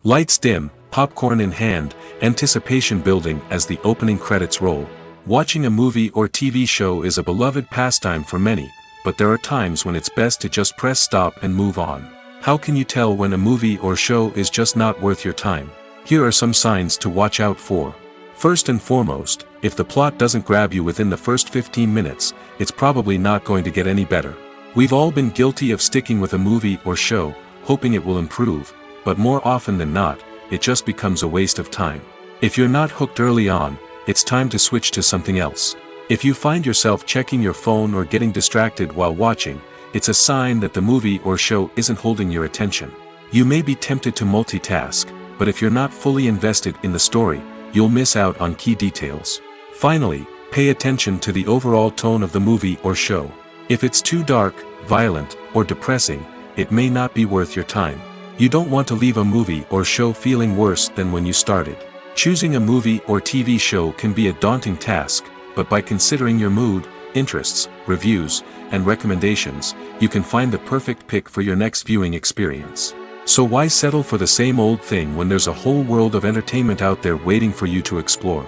Lights dim, popcorn in hand, anticipation building as the opening credits roll. Watching a movie or TV show is a beloved pastime for many, but there are times when it's best to just press stop and move on. How can you tell when a movie or show is just not worth your time? Here are some signs to watch out for. First and foremost, if the plot doesn't grab you within the first 15 minutes, it's probably not going to get any better. We've all been guilty of sticking with a movie or show, hoping it will improve, but more often than not, it just becomes a waste of time. If you're not hooked early on, it's time to switch to something else. If you find yourself checking your phone or getting distracted while watching, it's a sign that the movie or show isn't holding your attention. You may be tempted to multitask, but if you're not fully invested in the story, you'll miss out on key details. Finally, pay attention to the overall tone of the movie or show. If it's too dark, violent, or depressing, it may not be worth your time. You don't want to leave a movie or show feeling worse than when you started. Choosing a movie or TV show can be a daunting task, but by considering your mood, interests, reviews, and recommendations, you can find the perfect pick for your next viewing experience. So why settle for the same old thing when there's a whole world of entertainment out there waiting for you to explore?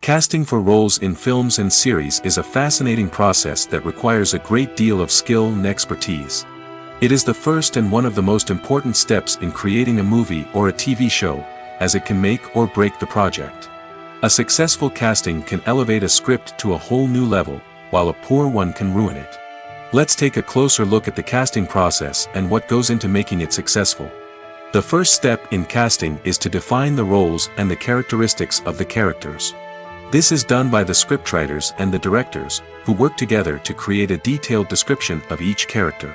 Casting for roles in films and series is a fascinating process that requires a great deal of skill and expertise. It is the first and one of the most important steps in creating a movie or a TV show, as it can make or break the project. A successful casting can elevate a script to a whole new level, while a poor one can ruin it. Let's take a closer look at the casting process and what goes into making it successful. The first step in casting is to define the roles and the characteristics of the characters. This is done by the scriptwriters and the directors, who work together to create a detailed description of each character.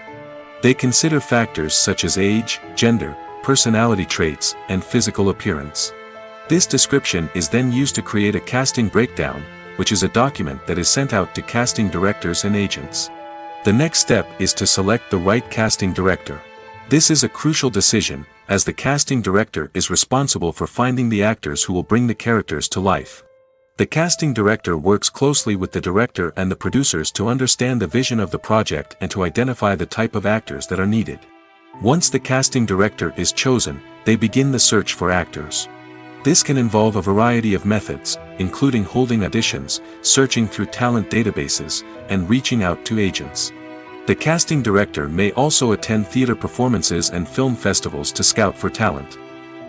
They consider factors such as age, gender, personality traits, and physical appearance. This description is then used to create a casting breakdown, which is a document that is sent out to casting directors and agents. The next step is to select the right casting director. This is a crucial decision, as the casting director is responsible for finding the actors who will bring the characters to life. The casting director works closely with the director and the producers to understand the vision of the project and to identify the type of actors that are needed. Once the casting director is chosen, they begin the search for actors. This can involve a variety of methods, including holding auditions, searching through talent databases, and reaching out to agents. The casting director may also attend theater performances and film festivals to scout for talent.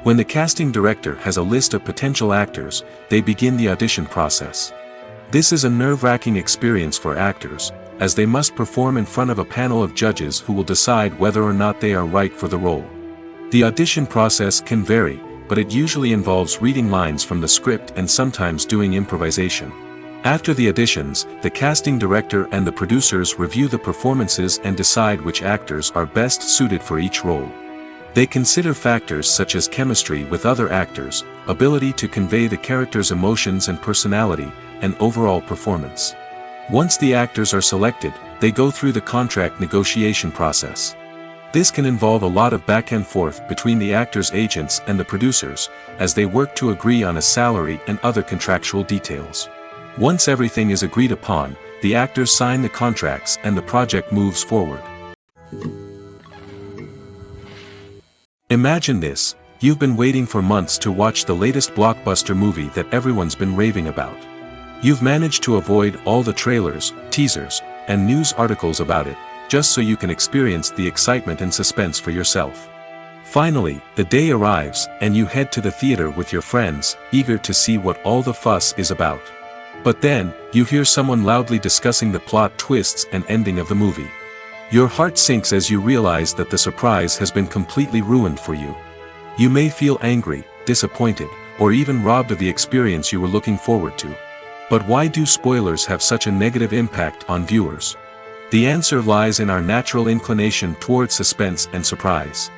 When the casting director has a list of potential actors, they begin the audition process. This is a nerve-wracking experience for actors, as they must perform in front of a panel of judges who will decide whether or not they are right for the role. The audition process can vary, but it usually involves reading lines from the script and sometimes doing improvisation. After the auditions, the casting director and the producers review the performances and decide which actors are best suited for each role. They consider factors such as chemistry with other actors, ability to convey the character's emotions and personality, and overall performance. Once the actors are selected, they go through the contract negotiation process. This can involve a lot of back and forth between the actors' agents and the producers, as they work to agree on a salary and other contractual details. Once everything is agreed upon, the actors sign the contracts and the project moves forward. Imagine this, you've been waiting for months to watch the latest blockbuster movie that everyone's been raving about. You've managed to avoid all the trailers, teasers, and news articles about it, just so you can experience the excitement and suspense for yourself. Finally, the day arrives, and you head to the theater with your friends, eager to see what all the fuss is about. But then, you hear someone loudly discussing the plot twists and ending of the movie. Your heart sinks as you realize that the surprise has been completely ruined for you. You may feel angry, disappointed, or even robbed of the experience you were looking forward to. But why do spoilers have such a negative impact on viewers? The answer lies in our natural inclination towards suspense and surprise.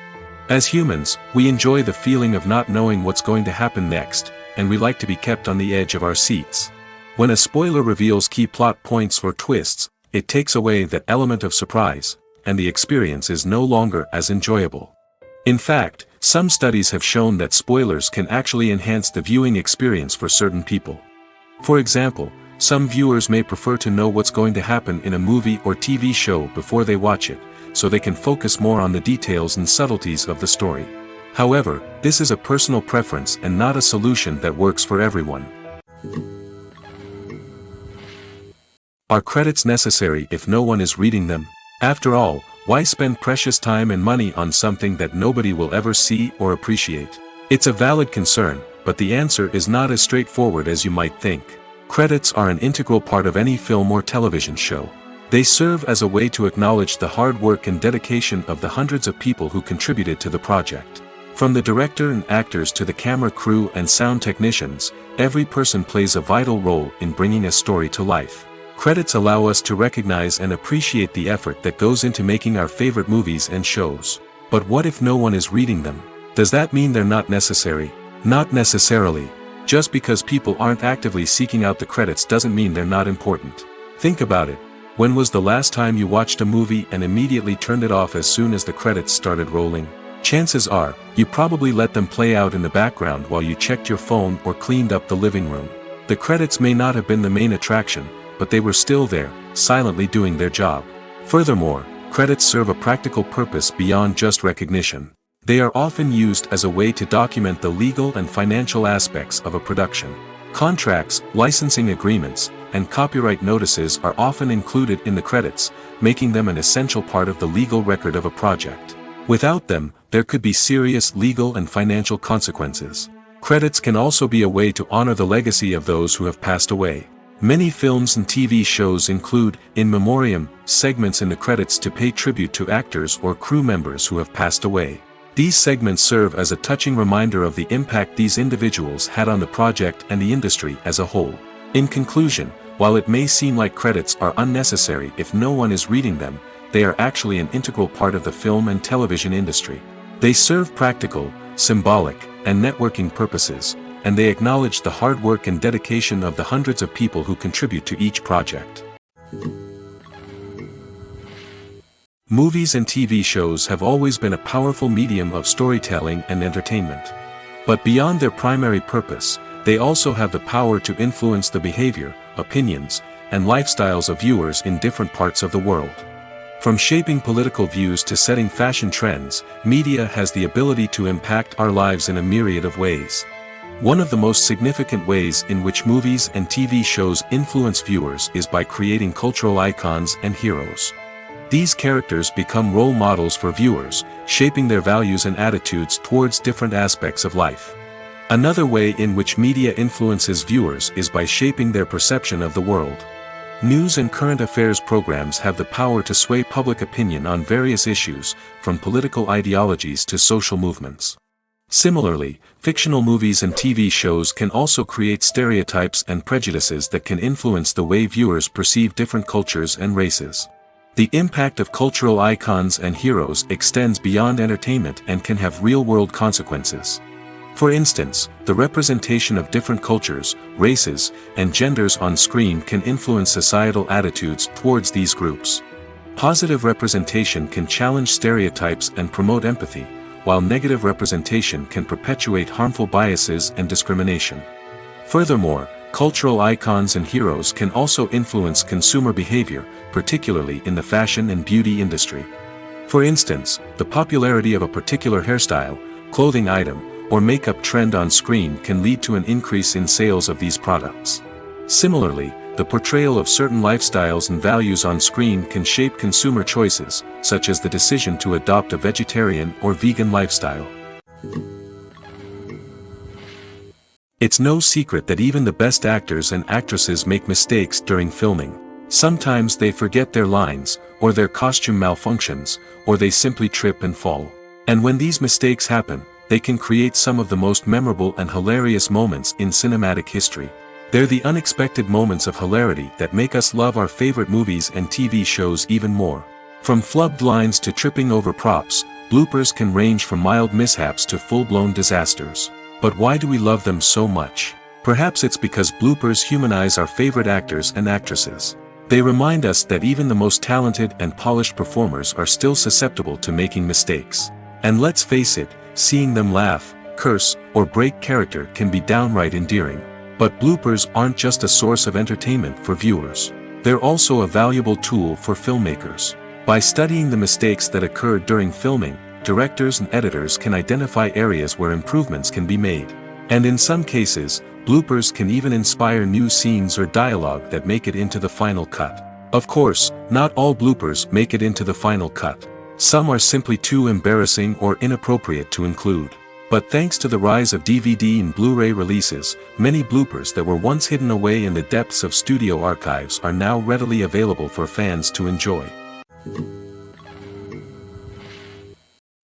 As humans, we enjoy the feeling of not knowing what's going to happen next, and we like to be kept on the edge of our seats. When a spoiler reveals key plot points or twists, it takes away that element of surprise, and the experience is no longer as enjoyable. In fact, some studies have shown that spoilers can actually enhance the viewing experience for certain people. For example, some viewers may prefer to know what's going to happen in a movie or TV show before they watch it, so they can focus more on the details and subtleties of the story. However, this is a personal preference and not a solution that works for everyone. Are credits necessary if no one is reading them? After all, why spend precious time and money on something that nobody will ever see or appreciate? It's a valid concern, but the answer is not as straightforward as you might think. Credits are an integral part of any film or television show. They serve as a way to acknowledge the hard work and dedication of the hundreds of people who contributed to the project. From the director and actors to the camera crew and sound technicians, every person plays a vital role in bringing a story to life. Credits allow us to recognize and appreciate the effort that goes into making our favorite movies and shows. But what if no one is reading them? Does that mean they're not necessary? Not necessarily. Just because people aren't actively seeking out the credits doesn't mean they're not important. Think about it. When was the last time you watched a movie and immediately turned it off as soon as the credits started rolling? Chances are, you probably let them play out in the background while you checked your phone or cleaned up the living room. The credits may not have been the main attraction, but they were still there, silently doing their job. Furthermore, credits serve a practical purpose beyond just recognition. They are often used as a way to document the legal and financial aspects of a production. Contracts, licensing agreements, and copyright notices are often included in the credits, making them an essential part of the legal record of a project. Without them, there could be serious legal and financial consequences. Credits can also be a way to honor the legacy of those who have passed away. Many films and TV shows include, in memoriam, segments in the credits to pay tribute to actors or crew members who have passed away. These segments serve as a touching reminder of the impact these individuals had on the project and the industry as a whole. In conclusion, while it may seem like credits are unnecessary if no one is reading them, they are actually an integral part of the film and television industry. They serve practical, symbolic, and networking purposes, and they acknowledge the hard work and dedication of the hundreds of people who contribute to each project. Movies and TV shows have always been a powerful medium of storytelling and entertainment. But beyond their primary purpose, they also have the power to influence the behavior, opinions, and lifestyles of viewers in different parts of the world. From shaping political views to setting fashion trends, media has the ability to impact our lives in a myriad of ways. One of the most significant ways in which movies and TV shows influence viewers is by creating cultural icons and heroes. These characters become role models for viewers, shaping their values and attitudes towards different aspects of life. Another way in which media influences viewers is by shaping their perception of the world. News and current affairs programs have the power to sway public opinion on various issues, from political ideologies to social movements. Similarly, fictional movies and TV shows can also create stereotypes and prejudices that can influence the way viewers perceive different cultures and races. The impact of cultural icons and heroes extends beyond entertainment and can have real-world consequences. For instance, the representation of different cultures, races, and genders on screen can influence societal attitudes towards these groups. Positive representation can challenge stereotypes and promote empathy, while negative representation can perpetuate harmful biases and discrimination. Furthermore, cultural icons and heroes can also influence consumer behavior, particularly in the fashion and beauty industry. For instance, the popularity of a particular hairstyle, clothing item, or makeup trend on screen can lead to an increase in sales of these products. Similarly, the portrayal of certain lifestyles and values on screen can shape consumer choices, such as the decision to adopt a vegetarian or vegan lifestyle. It's no secret that even the best actors and actresses make mistakes during filming. Sometimes they forget their lines, or their costume malfunctions, or they simply trip and fall. And when these mistakes happen, they can create some of the most memorable and hilarious moments in cinematic history. They're the unexpected moments of hilarity that make us love our favorite movies and TV shows even more. From flubbed lines to tripping over props, bloopers can range from mild mishaps to full-blown disasters. But why do we love them so much? Perhaps it's because bloopers humanize our favorite actors and actresses. They remind us that even the most talented and polished performers are still susceptible to making mistakes. And let's face it, seeing them laugh, curse, or break character can be downright endearing. But bloopers aren't just a source of entertainment for viewers. They're also a valuable tool for filmmakers. By studying the mistakes that occurred during filming, directors and editors can identify areas where improvements can be made. And in some cases, bloopers can even inspire new scenes or dialogue that make it into the final cut. Of course, not all bloopers make it into the final cut. Some are simply too embarrassing or inappropriate to include. But thanks to the rise of DVD and Blu-ray releases, many bloopers that were once hidden away in the depths of studio archives are now readily available for fans to enjoy.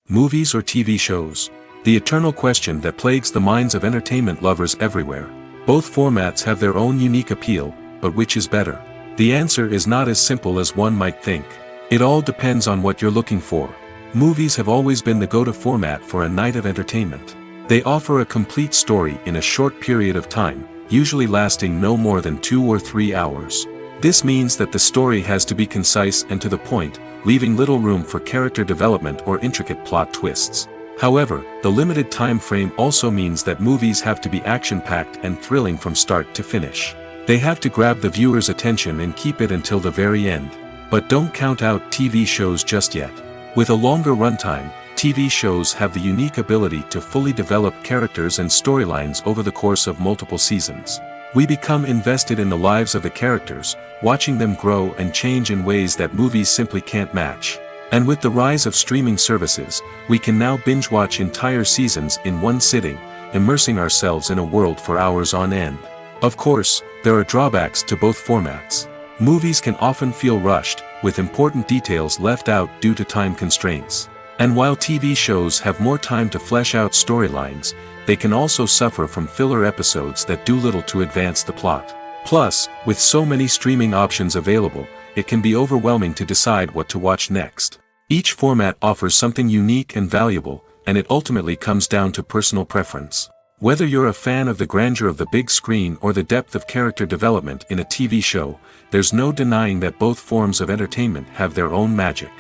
Movies or TV shows? The eternal question that plagues the minds of entertainment lovers everywhere. Both formats have their own unique appeal, but which is better? The answer is not as simple as one might think. It all depends on what you're looking for. Movies have always been the go-to format for a night of entertainment. They offer a complete story in a short period of time, usually lasting no more than 2 or 3 hours. This means that the story has to be concise and to the point, leaving little room for character development or intricate plot twists. However, the limited time frame also means that movies have to be action-packed and thrilling from start to finish. They have to grab the viewer's attention and keep it until the very end. But don't count out TV shows just yet. With a longer runtime, TV shows have the unique ability to fully develop characters and storylines over the course of multiple seasons. We become invested in the lives of the characters, watching them grow and change in ways that movies simply can't match. And with the rise of streaming services, we can now binge-watch entire seasons in one sitting, immersing ourselves in a world for hours on end. Of course, there are drawbacks to both formats. Movies can often feel rushed, with important details left out due to time constraints. And while TV shows have more time to flesh out storylines, they can also suffer from filler episodes that do little to advance the plot. Plus, with so many streaming options available, it can be overwhelming to decide what to watch next. Each format offers something unique and valuable, and it ultimately comes down to personal preference. Whether you're a fan of the grandeur of the big screen or the depth of character development in a TV show, there's no denying that both forms of entertainment have their own magic.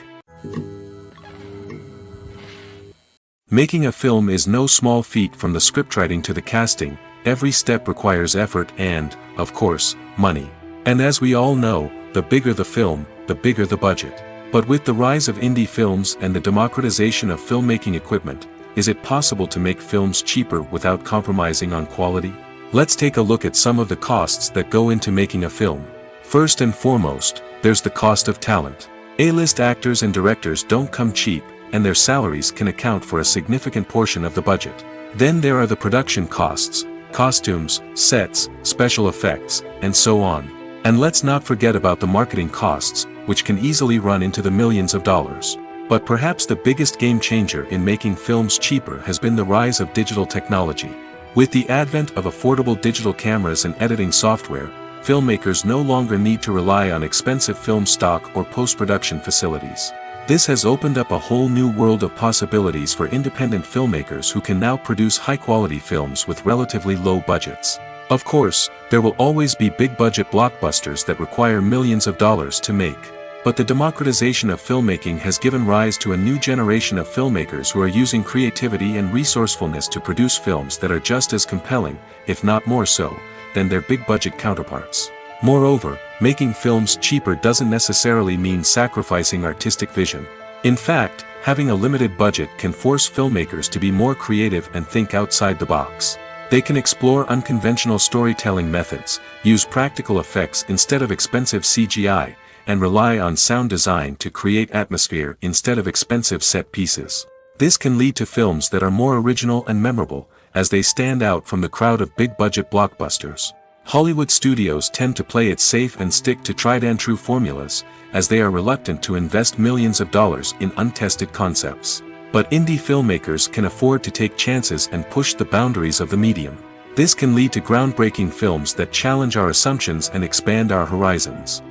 Making a film is no small feat. From the scriptwriting to the casting, every step requires effort and, of course, money. And as we all know, the bigger the film, the bigger the budget. But with the rise of indie films and the democratization of filmmaking equipment, is it possible to make films cheaper without compromising on quality? Let's take a look at some of the costs that go into making a film. First and foremost, there's the cost of talent. A-list actors and directors don't come cheap, and their salaries can account for a significant portion of the budget. Then there are the production costs, costumes, sets, special effects, and so on. And let's not forget about the marketing costs, which can easily run into the millions of dollars. But perhaps the biggest game changer in making films cheaper has been the rise of digital technology. With the advent of affordable digital cameras and editing software, filmmakers no longer need to rely on expensive film stock or post-production facilities. This has opened up a whole new world of possibilities for independent filmmakers who can now produce high-quality films with relatively low budgets. Of course, there will always be big-budget blockbusters that require millions of dollars to make. But the democratization of filmmaking has given rise to a new generation of filmmakers who are using creativity and resourcefulness to produce films that are just as compelling, if not more so, than their big-budget counterparts. Moreover, making films cheaper doesn't necessarily mean sacrificing artistic vision. In fact, having a limited budget can force filmmakers to be more creative and think outside the box. They can explore unconventional storytelling methods, use practical effects instead of expensive CGI, and rely on sound design to create atmosphere instead of expensive set pieces. This can lead to films that are more original and memorable, as they stand out from the crowd of big-budget blockbusters. Hollywood studios tend to play it safe and stick to tried-and-true formulas, as they are reluctant to invest millions of dollars in untested concepts. But indie filmmakers can afford to take chances and push the boundaries of the medium. This can lead to groundbreaking films that challenge our assumptions and expand our horizons.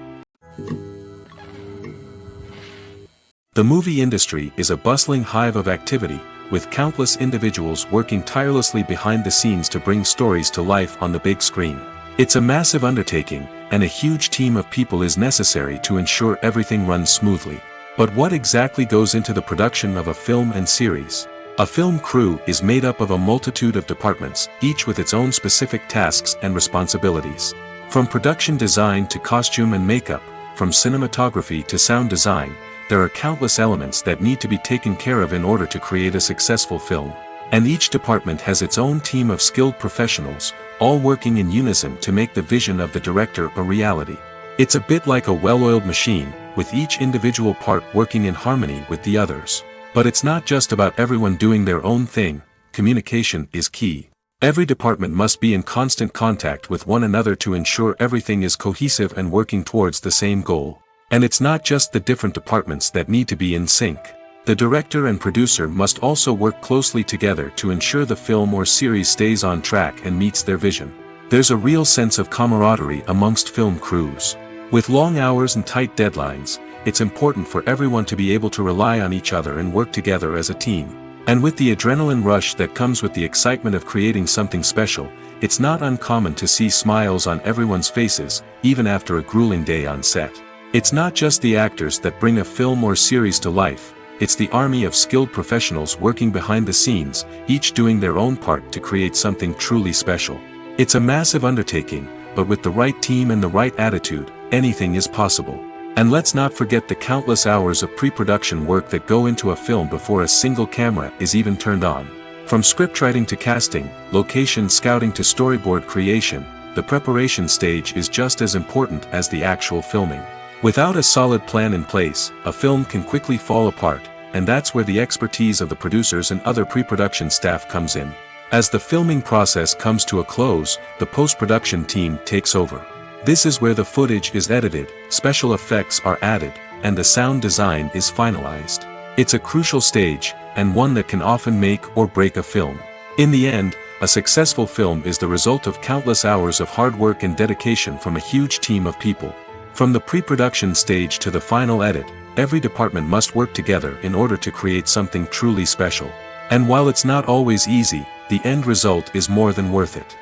The movie industry is a bustling hive of activity, with countless individuals working tirelessly behind the scenes to bring stories to life on the big screen. It's a massive undertaking, and a huge team of people is necessary to ensure everything runs smoothly. But what exactly goes into the production of a film and series? A film crew is made up of a multitude of departments, each with its own specific tasks and responsibilities. From production design to costume and makeup, from cinematography to sound design, there are countless elements that need to be taken care of in order to create a successful film. And each department has its own team of skilled professionals, all working in unison to make the vision of the director a reality. It's a bit like a well-oiled machine, with each individual part working in harmony with the others. But it's not just about everyone doing their own thing. Communication is key. Every department must be in constant contact with one another to ensure everything is cohesive and working towards the same goal. And it's not just the different departments that need to be in sync. The director and producer must also work closely together to ensure the film or series stays on track and meets their vision. There's a real sense of camaraderie amongst film crews. With long hours and tight deadlines, it's important for everyone to be able to rely on each other and work together as a team. And with the adrenaline rush that comes with the excitement of creating something special, it's not uncommon to see smiles on everyone's faces, even after a grueling day on set. It's not just the actors that bring a film or series to life. It's the army of skilled professionals working behind the scenes, each doing their own part to create something truly special. It's a massive undertaking, but with the right team and the right attitude, anything is possible. And let's not forget the countless hours of pre-production work that go into a film before a single camera is even turned on. From scriptwriting to casting, location scouting to storyboard creation, the preparation stage is just as important as the actual filming. Without a solid plan in place, a film can quickly fall apart, and that's where the expertise of the producers and other pre-production staff comes in. As the filming process comes to a close, the post-production team takes over. This is where the footage is edited, special effects are added, and the sound design is finalized. It's a crucial stage, and one that can often make or break a film. In the end, a successful film is the result of countless hours of hard work and dedication from a huge team of people. From the pre-production stage to the final edit, every department must work together in order to create something truly special. And while it's not always easy, the end result is more than worth it.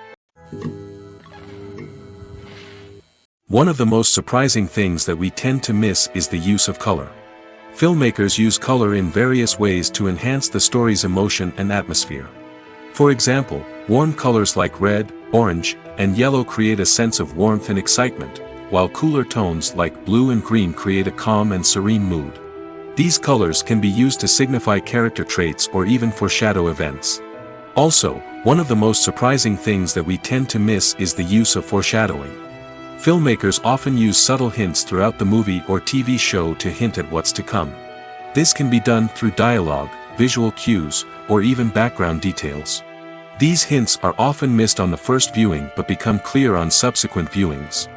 One of the most surprising things that we tend to miss is the use of color. Filmmakers use color in various ways to enhance the story's emotion and atmosphere. For example, warm colors like red, orange, and yellow create a sense of warmth and excitement, while cooler tones like blue and green create a calm and serene mood. These colors can be used to signify character traits or even foreshadow events. Also, one of the most surprising things that we tend to miss is the use of foreshadowing. Filmmakers often use subtle hints throughout the movie or TV show to hint at what's to come. This can be done through dialogue, visual cues, or even background details. These hints are often missed on the first viewing but become clear on subsequent viewings.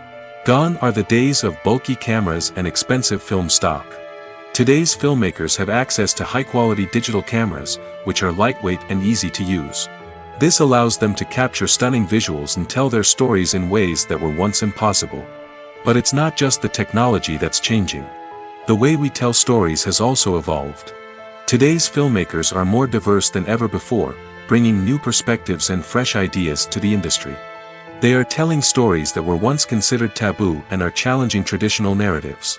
Gone are the days of bulky cameras and expensive film stock. Today's filmmakers have access to high-quality digital cameras, which are lightweight and easy to use. This allows them to capture stunning visuals and tell their stories in ways that were once impossible. But it's not just the technology that's changing. The way we tell stories has also evolved. Today's filmmakers are more diverse than ever before, bringing new perspectives and fresh ideas to the industry. They are telling stories that were once considered taboo and are challenging traditional narratives.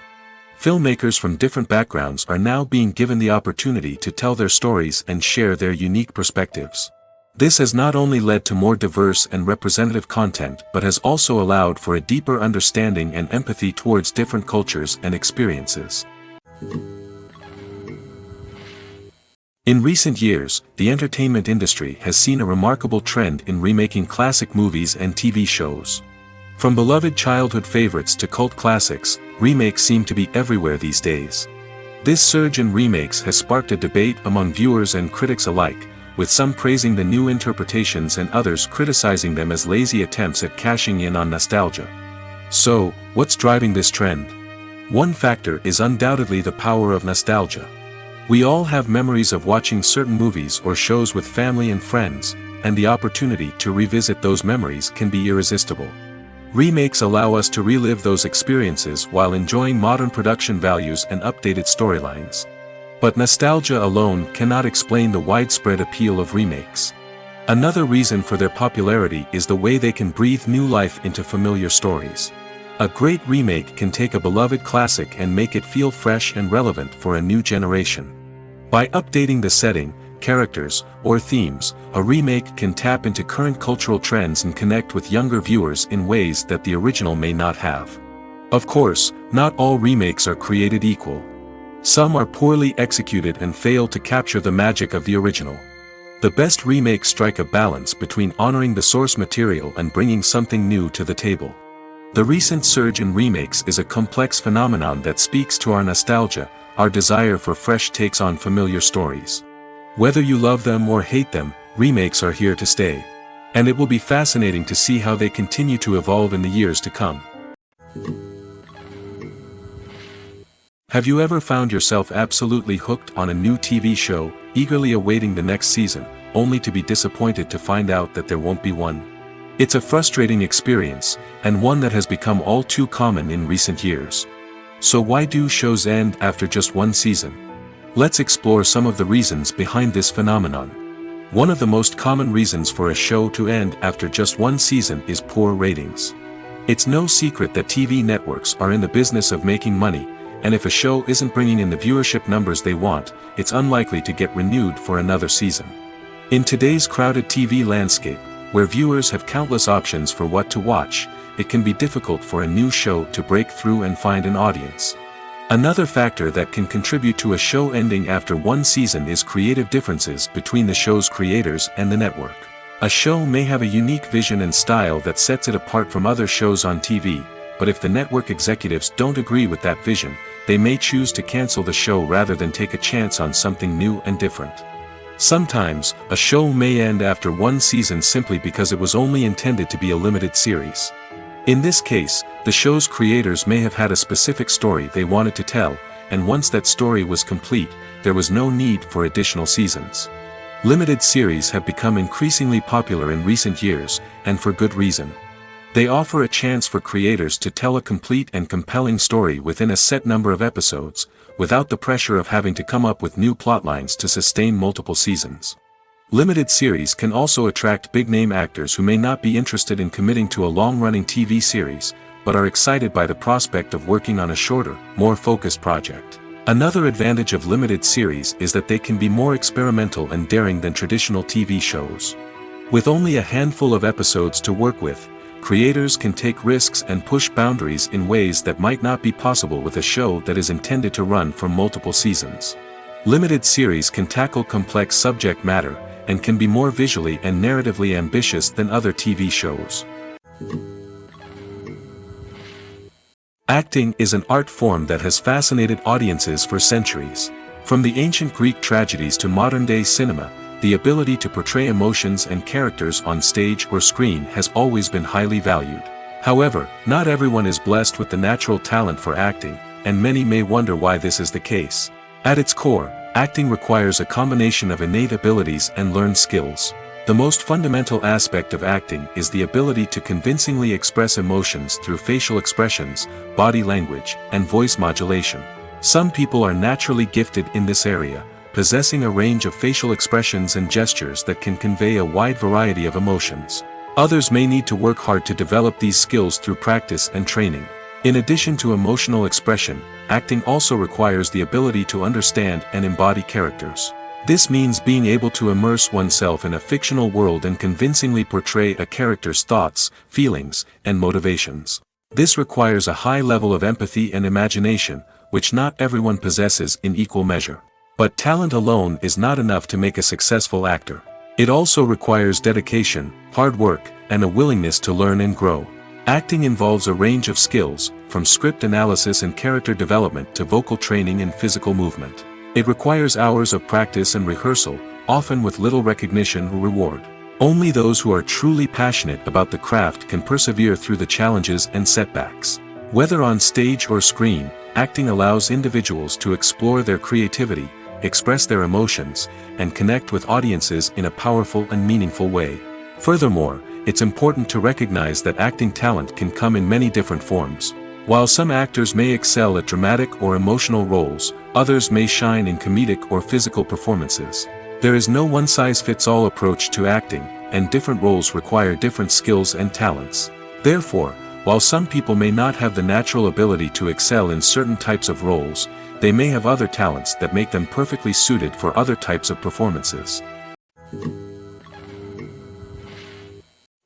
Filmmakers from different backgrounds are now being given the opportunity to tell their stories and share their unique perspectives. This has not only led to more diverse and representative content but has also allowed for a deeper understanding and empathy towards different cultures and experiences. In recent years, the entertainment industry has seen a remarkable trend in remaking classic movies and TV shows. From beloved childhood favorites to cult classics, remakes seem to be everywhere these days. This surge in remakes has sparked a debate among viewers and critics alike, with some praising the new interpretations and others criticizing them as lazy attempts at cashing in on nostalgia. So, what's driving this trend? One factor is undoubtedly the power of nostalgia. We all have memories of watching certain movies or shows with family and friends, and the opportunity to revisit those memories can be irresistible. Remakes allow us to relive those experiences while enjoying modern production values and updated storylines. But nostalgia alone cannot explain the widespread appeal of remakes. Another reason for their popularity is the way they can breathe new life into familiar stories. A great remake can take a beloved classic and make it feel fresh and relevant for a new generation. By updating the setting, characters, or themes, a remake can tap into current cultural trends and connect with younger viewers in ways that the original may not have. Of course, not all remakes are created equal. Some are poorly executed and fail to capture the magic of the original. The best remakes strike a balance between honoring the source material and bringing something new to the table. The recent surge in remakes is a complex phenomenon that speaks to our nostalgia, our desire for fresh takes on familiar stories. Whether you love them or hate them, remakes are here to stay. And it will be fascinating to see how they continue to evolve in the years to come. Have you ever found yourself absolutely hooked on a new TV show, eagerly awaiting the next season, only to be disappointed to find out that there won't be one? It's a frustrating experience, and one that has become all too common in recent years. So why do shows end after just one season? Let's explore some of the reasons behind this phenomenon. One of the most common reasons for a show to end after just one season is poor ratings. It's no secret that TV networks are in the business of making money, and if a show isn't bringing in the viewership numbers they want, it's unlikely to get renewed for another season. In today's crowded TV landscape, where viewers have countless options for what to watch, it can be difficult for a new show to break through and find an audience. Another factor that can contribute to a show ending after one season is creative differences between the show's creators and the network. A show may have a unique vision and style that sets it apart from other shows on TV, but if the network executives don't agree with that vision, they may choose to cancel the show rather than take a chance on something new and different. Sometimes, a show may end after one season simply because it was only intended to be a limited series. In this case, the show's creators may have had a specific story they wanted to tell, and once that story was complete, there was no need for additional seasons. Limited series have become increasingly popular in recent years, and for good reason. They offer a chance for creators to tell a complete and compelling story within a set number of episodes, without the pressure of having to come up with new plotlines to sustain multiple seasons. Limited series can also attract big-name actors who may not be interested in committing to a long-running TV series, but are excited by the prospect of working on a shorter, more focused project. Another advantage of limited series is that they can be more experimental and daring than traditional TV shows. With only a handful of episodes to work with, creators can take risks and push boundaries in ways that might not be possible with a show that is intended to run for multiple seasons. Limited series can tackle complex subject matter, and can be more visually and narratively ambitious than other TV shows. Acting is an art form that has fascinated audiences for centuries. From the ancient Greek tragedies to modern-day cinema, the ability to portray emotions and characters on stage or screen has always been highly valued. However, not everyone is blessed with the natural talent for acting, and many may wonder why this is the case. At its core, acting requires a combination of innate abilities and learned skills. The most fundamental aspect of acting is the ability to convincingly express emotions through facial expressions, body language, and voice modulation. Some people are naturally gifted in this area, possessing a range of facial expressions and gestures that can convey a wide variety of emotions. Others may need to work hard to develop these skills through practice and training. In addition to emotional expression, acting also requires the ability to understand and embody characters. This means being able to immerse oneself in a fictional world and convincingly portray a character's thoughts, feelings, and motivations. This requires a high level of empathy and imagination, which not everyone possesses in equal measure. But talent alone is not enough to make a successful actor. It also requires dedication, hard work, and a willingness to learn and grow. Acting involves a range of skills, from script analysis and character development to vocal training and physical movement. It requires hours of practice and rehearsal, often with little recognition or reward. Only those who are truly passionate about the craft can persevere through the challenges and setbacks. Whether on stage or screen, acting allows individuals to explore their creativity, express their emotions, and connect with audiences in a powerful and meaningful way. Furthermore, it's important to recognize that acting talent can come in many different forms. While some actors may excel at dramatic or emotional roles, others may shine in comedic or physical performances. There is no one-size-fits-all approach to acting, and different roles require different skills and talents. Therefore, while some people may not have the natural ability to excel in certain types of roles, they may have other talents that make them perfectly suited for other types of performances.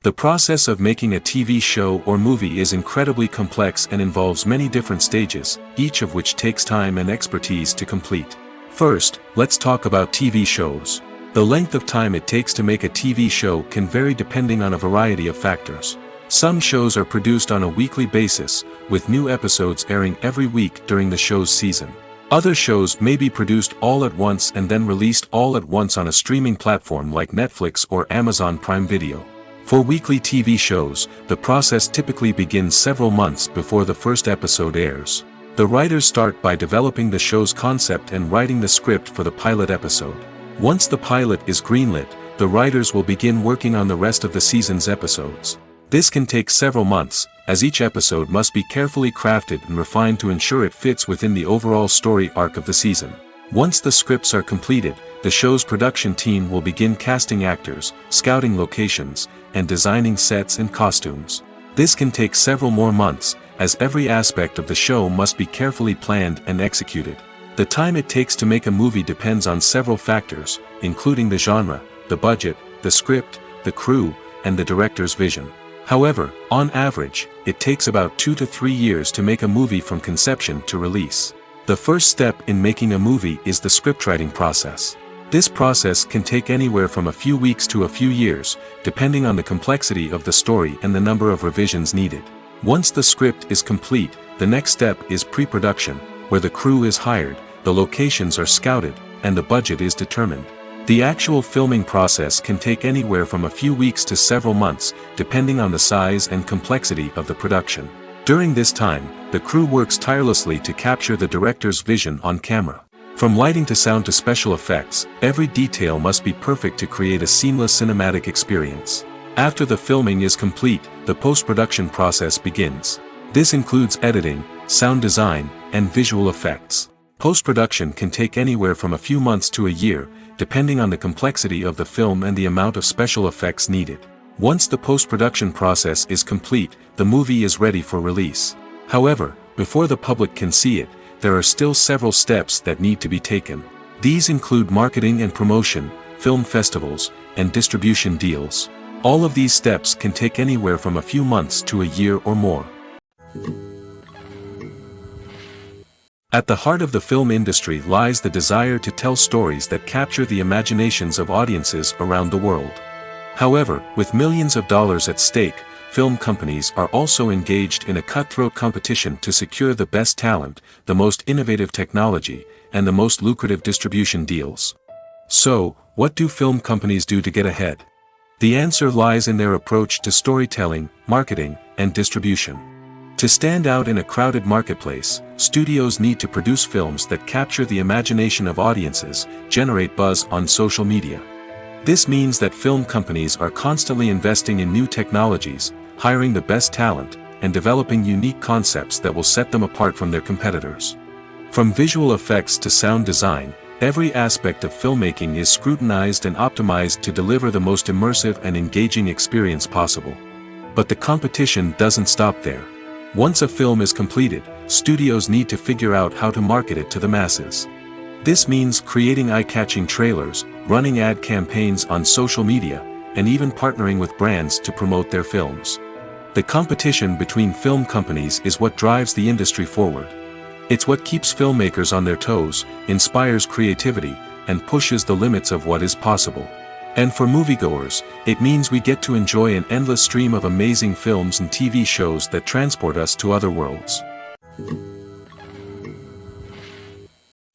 The process of making a TV show or movie is incredibly complex and involves many different stages, each of which takes time and expertise to complete. First, let's talk about TV shows. The length of time it takes to make a TV show can vary depending on a variety of factors. Some shows are produced on a weekly basis, with new episodes airing every week during the show's season. Other shows may be produced all at once and then released all at once on a streaming platform like Netflix or Amazon Prime Video. For weekly TV shows, the process typically begins several months before the first episode airs. The writers start by developing the show's concept and writing the script for the pilot episode. Once the pilot is greenlit, the writers will begin working on the rest of the season's episodes. This can take several months, as each episode must be carefully crafted and refined to ensure it fits within the overall story arc of the season. Once the scripts are completed, the show's production team will begin casting actors, scouting locations, and designing sets and costumes. This can take several more months, as every aspect of the show must be carefully planned and executed. The time it takes to make a movie depends on several factors, including the genre, the budget, the script, the crew, and the director's vision. However, on average, it takes about 2 to 3 years to make a movie from conception to release. The first step in making a movie is the scriptwriting process. This process can take anywhere from a few weeks to a few years, depending on the complexity of the story and the number of revisions needed. Once the script is complete, the next step is pre-production, where the crew is hired, the locations are scouted, and the budget is determined. The actual filming process can take anywhere from a few weeks to several months, depending on the size and complexity of the production. During this time, the crew works tirelessly to capture the director's vision on camera. From lighting to sound to special effects, every detail must be perfect to create a seamless cinematic experience. After the filming is complete, the post-production process begins. This includes editing, sound design, and visual effects. Post-production can take anywhere from a few months to a year, depending on the complexity of the film and the amount of special effects needed. Once the post-production process is complete, the movie is ready for release. However, before the public can see it, there are still several steps that need to be taken. These include marketing and promotion, film festivals, and distribution deals. All of these steps can take anywhere from a few months to a year or more. At the heart of the film industry lies the desire to tell stories that capture the imaginations of audiences around the world. However, with millions of dollars at stake, film companies are also engaged in a cutthroat competition to secure the best talent, the most innovative technology, and the most lucrative distribution deals. So, what do film companies do to get ahead? The answer lies in their approach to storytelling, marketing, and distribution. To stand out in a crowded marketplace, studios need to produce films that capture the imagination of audiences, generate buzz on social media. This means that film companies are constantly investing in new technologies, hiring the best talent, and developing unique concepts that will set them apart from their competitors. From visual effects to sound design, every aspect of filmmaking is scrutinized and optimized to deliver the most immersive and engaging experience possible. But the competition doesn't stop there. Once a film is completed, studios need to figure out how to market it to the masses. This means creating eye-catching trailers, running ad campaigns on social media, and even partnering with brands to promote their films. The competition between film companies is what drives the industry forward. It's what keeps filmmakers on their toes, inspires creativity, and pushes the limits of what is possible. And for moviegoers, it means we get to enjoy an endless stream of amazing films and TV shows that transport us to other worlds.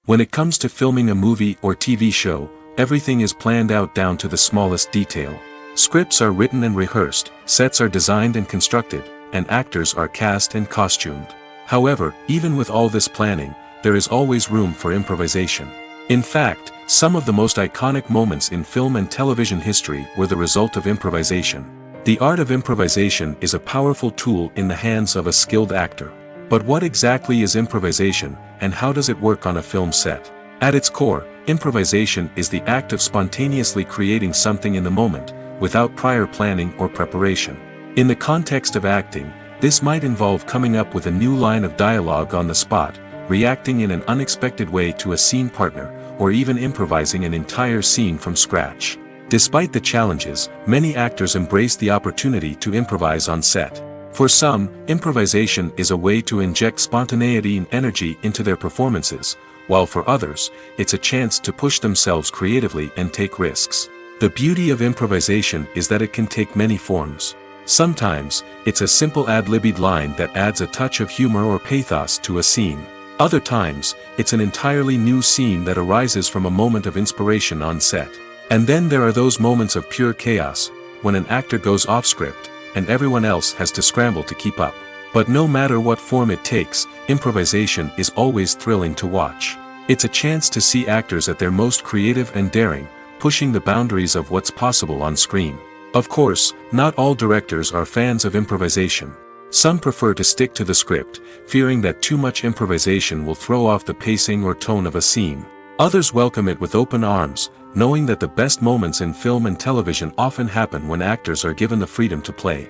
When it comes to filming a movie or TV show, everything is planned out down to the smallest detail. Scripts are written and rehearsed, sets are designed and constructed, and actors are cast and costumed. However, even with all this planning, there is always room for improvisation. In fact, some of the most iconic moments in film and television history were the result of improvisation. The art of improvisation is a powerful tool in the hands of a skilled actor. But what exactly is improvisation, and how does it work on a film set? At its core, improvisation is the act of spontaneously creating something in the moment, without prior planning or preparation. In the context of acting, this might involve coming up with a new line of dialogue on the spot, reacting in an unexpected way to a scene partner, or even improvising an entire scene from scratch. Despite the challenges, many actors embrace the opportunity to improvise on set. For some, improvisation is a way to inject spontaneity and energy into their performances, while for others, it's a chance to push themselves creatively and take risks. The beauty of improvisation is that it can take many forms. Sometimes, it's a simple ad-libbed line that adds a touch of humor or pathos to a scene. Other times, it's an entirely new scene that arises from a moment of inspiration on set. And then there are those moments of pure chaos, when an actor goes off script, and everyone else has to scramble to keep up. But no matter what form it takes, improvisation is always thrilling to watch. It's a chance to see actors at their most creative and daring, pushing the boundaries of what's possible on screen. Of course, not all directors are fans of improvisation. Some prefer to stick to the script, fearing that too much improvisation will throw off the pacing or tone of a scene. Others welcome it with open arms, knowing that the best moments in film and television often happen when actors are given the freedom to play.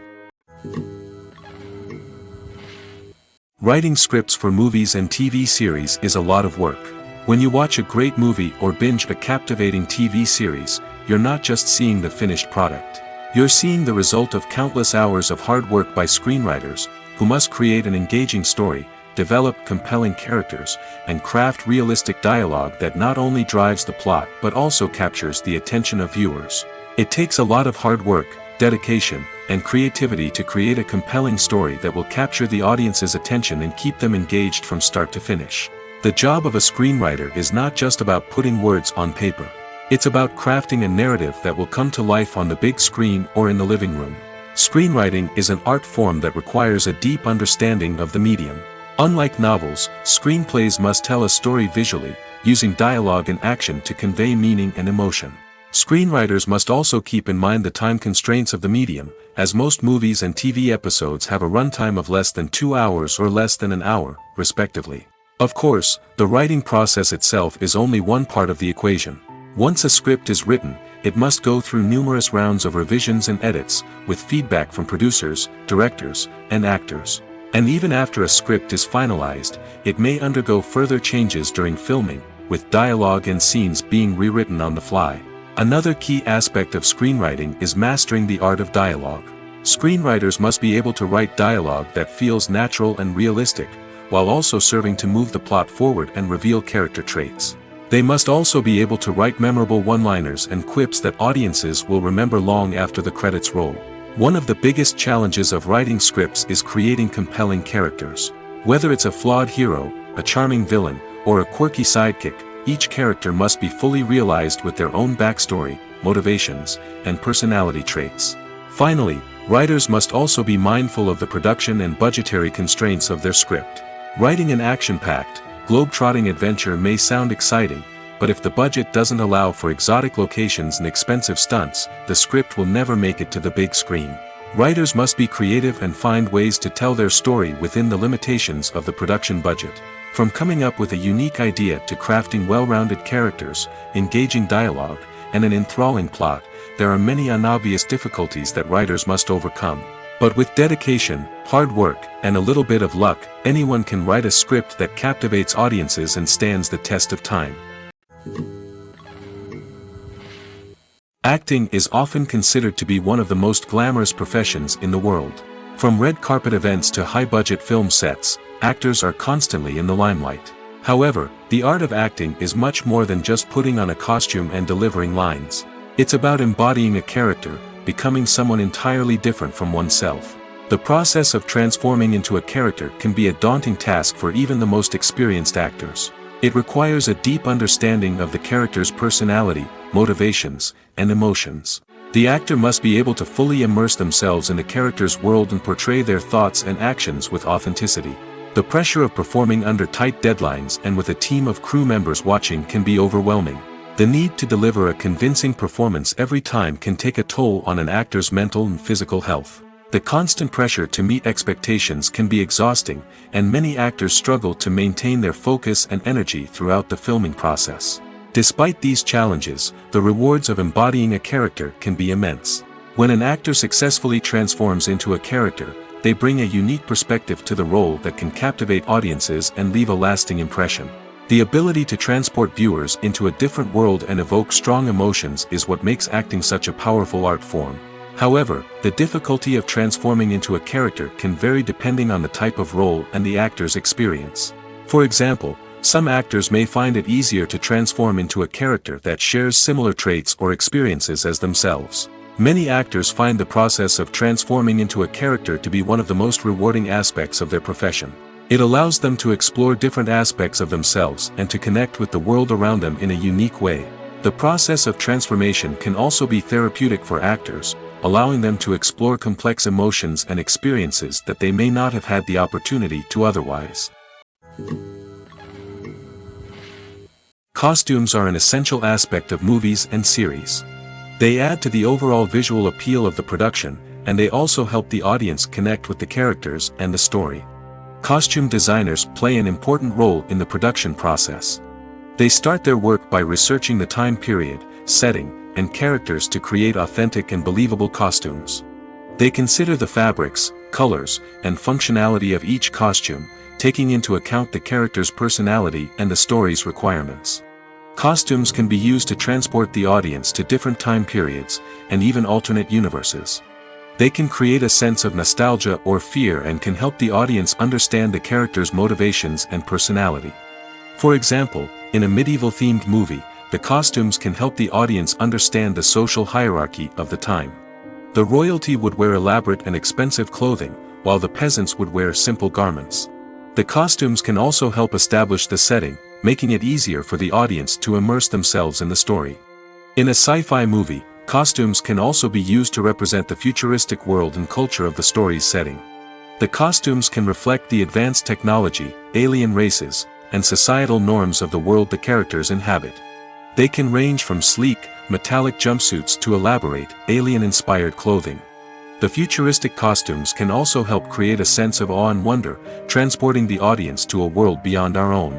Writing scripts for movies and TV series is a lot of work. When you watch a great movie or binge a captivating TV series, you're not just seeing the finished product. You're seeing the result of countless hours of hard work by screenwriters, who must create an engaging story, develop compelling characters, and craft realistic dialogue that not only drives the plot but also captures the attention of viewers. It takes a lot of hard work, dedication, and creativity to create a compelling story that will capture the audience's attention and keep them engaged from start to finish. The job of a screenwriter is not just about putting words on paper. It's about crafting a narrative that will come to life on the big screen or in the living room. Screenwriting is an art form that requires a deep understanding of the medium. Unlike novels, screenplays must tell a story visually, using dialogue and action to convey meaning and emotion. Screenwriters must also keep in mind the time constraints of the medium, as most movies and TV episodes have a runtime of less than 2 hours or less than an hour, respectively. Of course, the writing process itself is only one part of the equation. Once a script is written, it must go through numerous rounds of revisions and edits, with feedback from producers, directors, and actors. And even after a script is finalized, it may undergo further changes during filming, with dialogue and scenes being rewritten on the fly. Another key aspect of screenwriting is mastering the art of dialogue. Screenwriters must be able to write dialogue that feels natural and realistic, while also serving to move the plot forward and reveal character traits. They must also be able to write memorable one-liners and quips that audiences will remember long after the credits roll. One of the biggest challenges of writing scripts is creating compelling characters. Whether it's a flawed hero, a charming villain, or a quirky sidekick, each character must be fully realized with their own backstory, motivations, and personality traits. Finally, writers must also be mindful of the production and budgetary constraints of their script. Writing an action-packed, globe-trotting adventure may sound exciting, but if the budget doesn't allow for exotic locations and expensive stunts, the script will never make it to the big screen. Writers must be creative and find ways to tell their story within the limitations of the production budget. From coming up with a unique idea to crafting well-rounded characters, engaging dialogue, and an enthralling plot, there are many unobvious difficulties that writers must overcome. But with dedication, hard work, and a little bit of luck, anyone can write a script that captivates audiences and stands the test of time. Acting is often considered to be one of the most glamorous professions in the world. From red carpet events to high-budget film sets, actors are constantly in the limelight. However, the art of acting is much more than just putting on a costume and delivering lines. It's about embodying a character, becoming someone entirely different from oneself. The process of transforming into a character can be a daunting task for even the most experienced actors. It requires a deep understanding of the character's personality, motivations, and emotions. The actor must be able to fully immerse themselves in the character's world and portray their thoughts and actions with authenticity. The pressure of performing under tight deadlines and with a team of crew members watching can be overwhelming. The need to deliver a convincing performance every time can take a toll on an actor's mental and physical health. The constant pressure to meet expectations can be exhausting, and many actors struggle to maintain their focus and energy throughout the filming process. Despite these challenges, the rewards of embodying a character can be immense. When an actor successfully transforms into a character, they bring a unique perspective to the role that can captivate audiences and leave a lasting impression. The ability to transport viewers into a different world and evoke strong emotions is what makes acting such a powerful art form. However, the difficulty of transforming into a character can vary depending on the type of role and the actor's experience. For example, some actors may find it easier to transform into a character that shares similar traits or experiences as themselves. Many actors find the process of transforming into a character to be one of the most rewarding aspects of their profession. It allows them to explore different aspects of themselves and to connect with the world around them in a unique way. The process of transformation can also be therapeutic for actors, allowing them to explore complex emotions and experiences that they may not have had the opportunity to otherwise. Costumes are an essential aspect of movies and series. They add to the overall visual appeal of the production, and they also help the audience connect with the characters and the story. Costume designers play an important role in the production process. They start their work by researching the time period, setting, and characters to create authentic and believable costumes. They consider the fabrics, colors, and functionality of each costume, taking into account the character's personality and the story's requirements. Costumes can be used to transport the audience to different time periods, and even alternate universes. They can create a sense of nostalgia or fear and can help the audience understand the character's motivations and personality. For example, in a medieval-themed movie, the costumes can help the audience understand the social hierarchy of the time. The royalty would wear elaborate and expensive clothing, while the peasants would wear simple garments. The costumes can also help establish the setting, making it easier for the audience to immerse themselves in the story. In a sci-fi movie, costumes can also be used to represent the futuristic world and culture of the story's setting. The costumes can reflect the advanced technology, alien races, and societal norms of the world the characters inhabit. They can range from sleek, metallic jumpsuits to elaborate, alien-inspired clothing. The futuristic costumes can also help create a sense of awe and wonder, transporting the audience to a world beyond our own.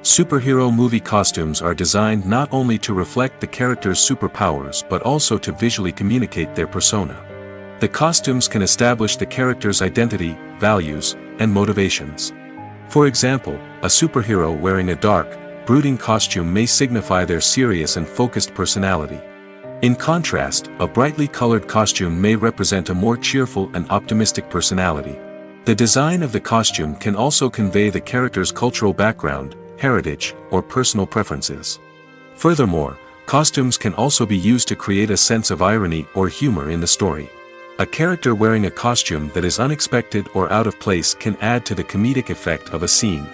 Superhero movie costumes are designed not only to reflect the character's superpowers but also to visually communicate their persona. The costumes can establish the character's identity, values, and motivations. For example, a superhero wearing a dark, brooding costume may signify their serious and focused personality. In contrast, a brightly colored costume may represent a more cheerful and optimistic personality. The design of the costume can also convey the character's cultural background, heritage, or personal preferences. Furthermore, costumes can also be used to create a sense of irony or humor in the story. A character wearing a costume that is unexpected or out of place can add to the comedic effect of a scene.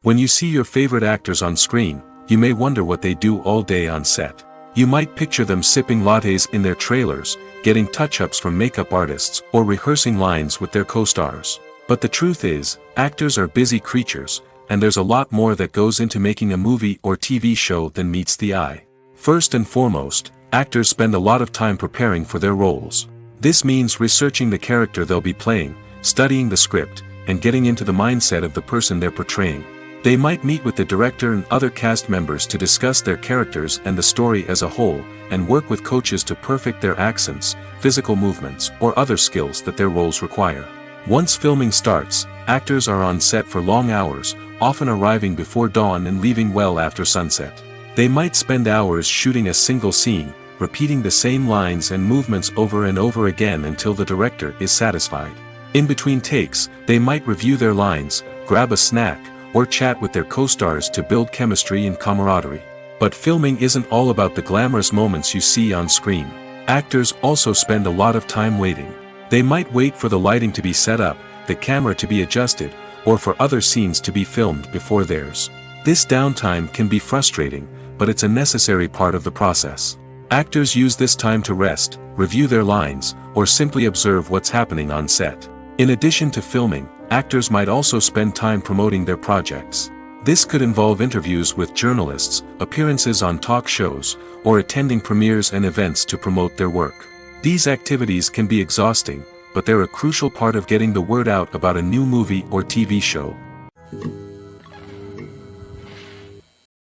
When you see your favorite actors on screen, you may wonder what they do all day on set. You might picture them sipping lattes in their trailers, getting touch-ups from makeup artists, or rehearsing lines with their co-stars. But the truth is, actors are busy creatures, and there's a lot more that goes into making a movie or TV show than meets the eye. First and foremost, actors spend a lot of time preparing for their roles. This means researching the character they'll be playing, studying the script, and getting into the mindset of the person they're portraying. They might meet with the director and other cast members to discuss their characters and the story as a whole, and work with coaches to perfect their accents, physical movements, or other skills that their roles require. Once filming starts, actors are on set for long hours, often arriving before dawn and leaving well after sunset. They might spend hours shooting a single scene, repeating the same lines and movements over and over again until the director is satisfied. In between takes, they might review their lines, grab a snack, or chat with their co-stars to build chemistry and camaraderie. But filming isn't all about the glamorous moments you see on screen. Actors also spend a lot of time waiting. They might wait for the lighting to be set up, the camera to be adjusted, or for other scenes to be filmed before theirs. This downtime can be frustrating, but it's a necessary part of the process. Actors use this time to rest, review their lines, or simply observe what's happening on set. In addition to filming, actors might also spend time promoting their projects. This could involve interviews with journalists, appearances on talk shows, or attending premieres and events to promote their work. These activities can be exhausting, but they're a crucial part of getting the word out about a new movie or TV show.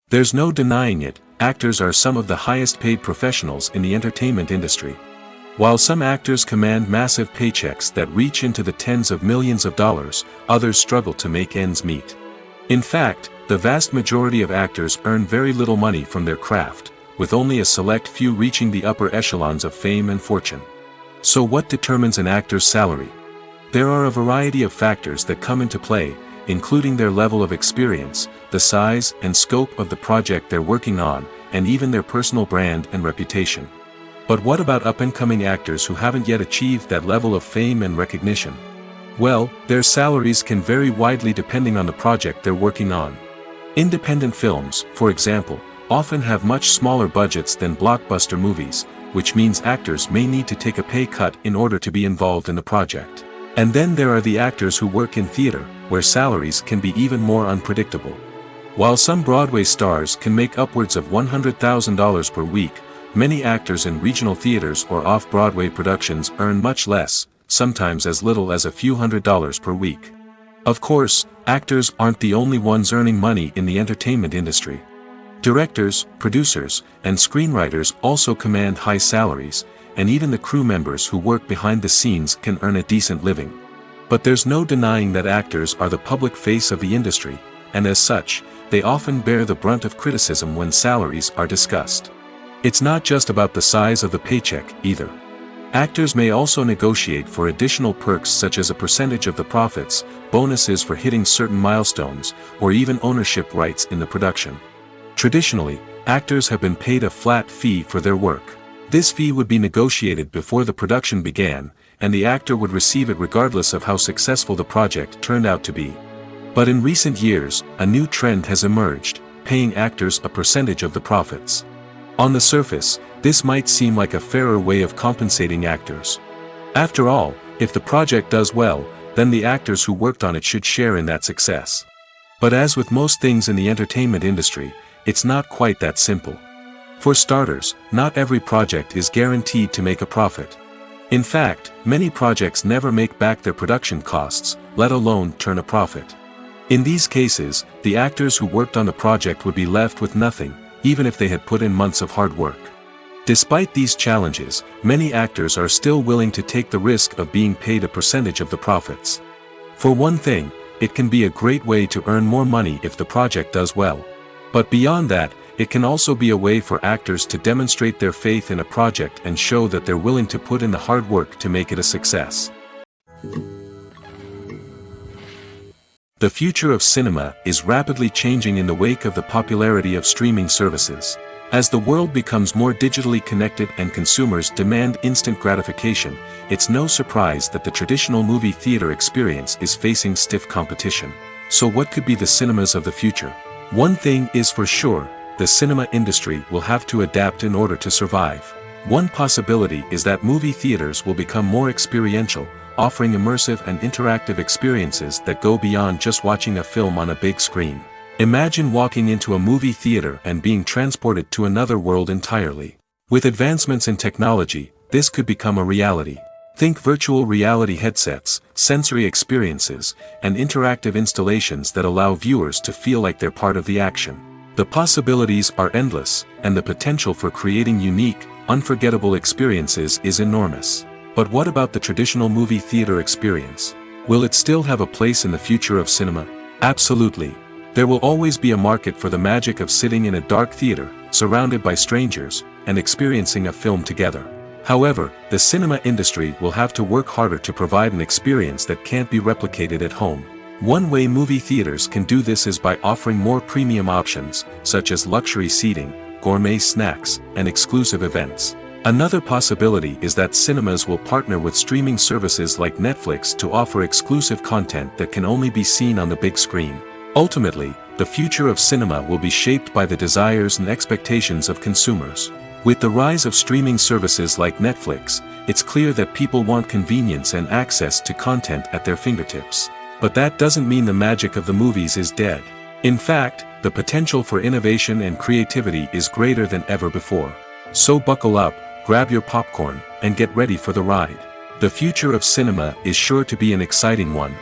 There's no denying it, actors are some of the highest paid professionals in the entertainment industry. While some actors command massive paychecks that reach into the tens of millions of dollars, others struggle to make ends meet. In fact, the vast majority of actors earn very little money from their craft, with only a select few reaching the upper echelons of fame and fortune. So what determines an actor's salary? There are a variety of factors that come into play, including their level of experience, the size and scope of the project they're working on, and even their personal brand and reputation. But what about up-and-coming actors who haven't yet achieved that level of fame and recognition? Well, their salaries can vary widely depending on the project they're working on. Independent films, for example, often have much smaller budgets than blockbuster movies, which means actors may need to take a pay cut in order to be involved in the project. And then there are the actors who work in theater, where salaries can be even more unpredictable. While some Broadway stars can make upwards of $100,000 per week, many actors in regional theaters or off-Broadway productions earn much less, sometimes as little as a few $100s per week. Of course, actors aren't the only ones earning money in the entertainment industry. Directors, producers, and screenwriters also command high salaries, and even the crew members who work behind the scenes can earn a decent living. But there's no denying that actors are the public face of the industry, and as such, they often bear the brunt of criticism when salaries are discussed. It's not just about the size of the paycheck, either. Actors may also negotiate for additional perks such as a percentage of the profits, bonuses for hitting certain milestones, or even ownership rights in the production. Traditionally, actors have been paid a flat fee for their work. This fee would be negotiated before the production began, and the actor would receive it regardless of how successful the project turned out to be. But in recent years, a new trend has emerged, paying actors a percentage of the profits. On the surface, this might seem like a fairer way of compensating actors. After all, if the project does well, then the actors who worked on it should share in that success. But as with most things in the entertainment industry, it's not quite that simple. For starters, not every project is guaranteed to make a profit. In fact, many projects never make back their production costs, let alone turn a profit. In these cases, the actors who worked on the project would be left with nothing, even if they had put in months of hard work. Despite these challenges, many actors are still willing to take the risk of being paid a percentage of the profits. For one thing, it can be a great way to earn more money if the project does well. But beyond that, it can also be a way for actors to demonstrate their faith in a project and show that they're willing to put in the hard work to make it a success. The future of cinema is rapidly changing in the wake of the popularity of streaming services. As the world becomes more digitally connected and consumers demand instant gratification, it's no surprise that the traditional movie theater experience is facing stiff competition. So what could be the cinemas of the future? One thing is for sure, the cinema industry will have to adapt in order to survive. One possibility is that movie theaters will become more experiential, offering immersive and interactive experiences that go beyond just watching a film on a big screen. Imagine walking into a movie theater and being transported to another world entirely. With advancements in technology, this could become a reality. Think virtual reality headsets, sensory experiences, and interactive installations that allow viewers to feel like they're part of the action. The possibilities are endless, and the potential for creating unique, unforgettable experiences is enormous. But what about the traditional movie theater experience? Will it still have a place in the future of cinema? Absolutely. There will always be a market for the magic of sitting in a dark theater, surrounded by strangers, and experiencing a film together. However, the cinema industry will have to work harder to provide an experience that can't be replicated at home. One way movie theaters can do this is by offering more premium options, such as luxury seating, gourmet snacks, and exclusive events. Another possibility is that cinemas will partner with streaming services like Netflix to offer exclusive content that can only be seen on the big screen. Ultimately, the future of cinema will be shaped by the desires and expectations of consumers. With the rise of streaming services like Netflix, it's clear that people want convenience and access to content at their fingertips. But that doesn't mean the magic of the movies is dead. In fact, the potential for innovation and creativity is greater than ever before. So buckle up, grab your popcorn, and get ready for the ride. The future of cinema is sure to be an exciting one.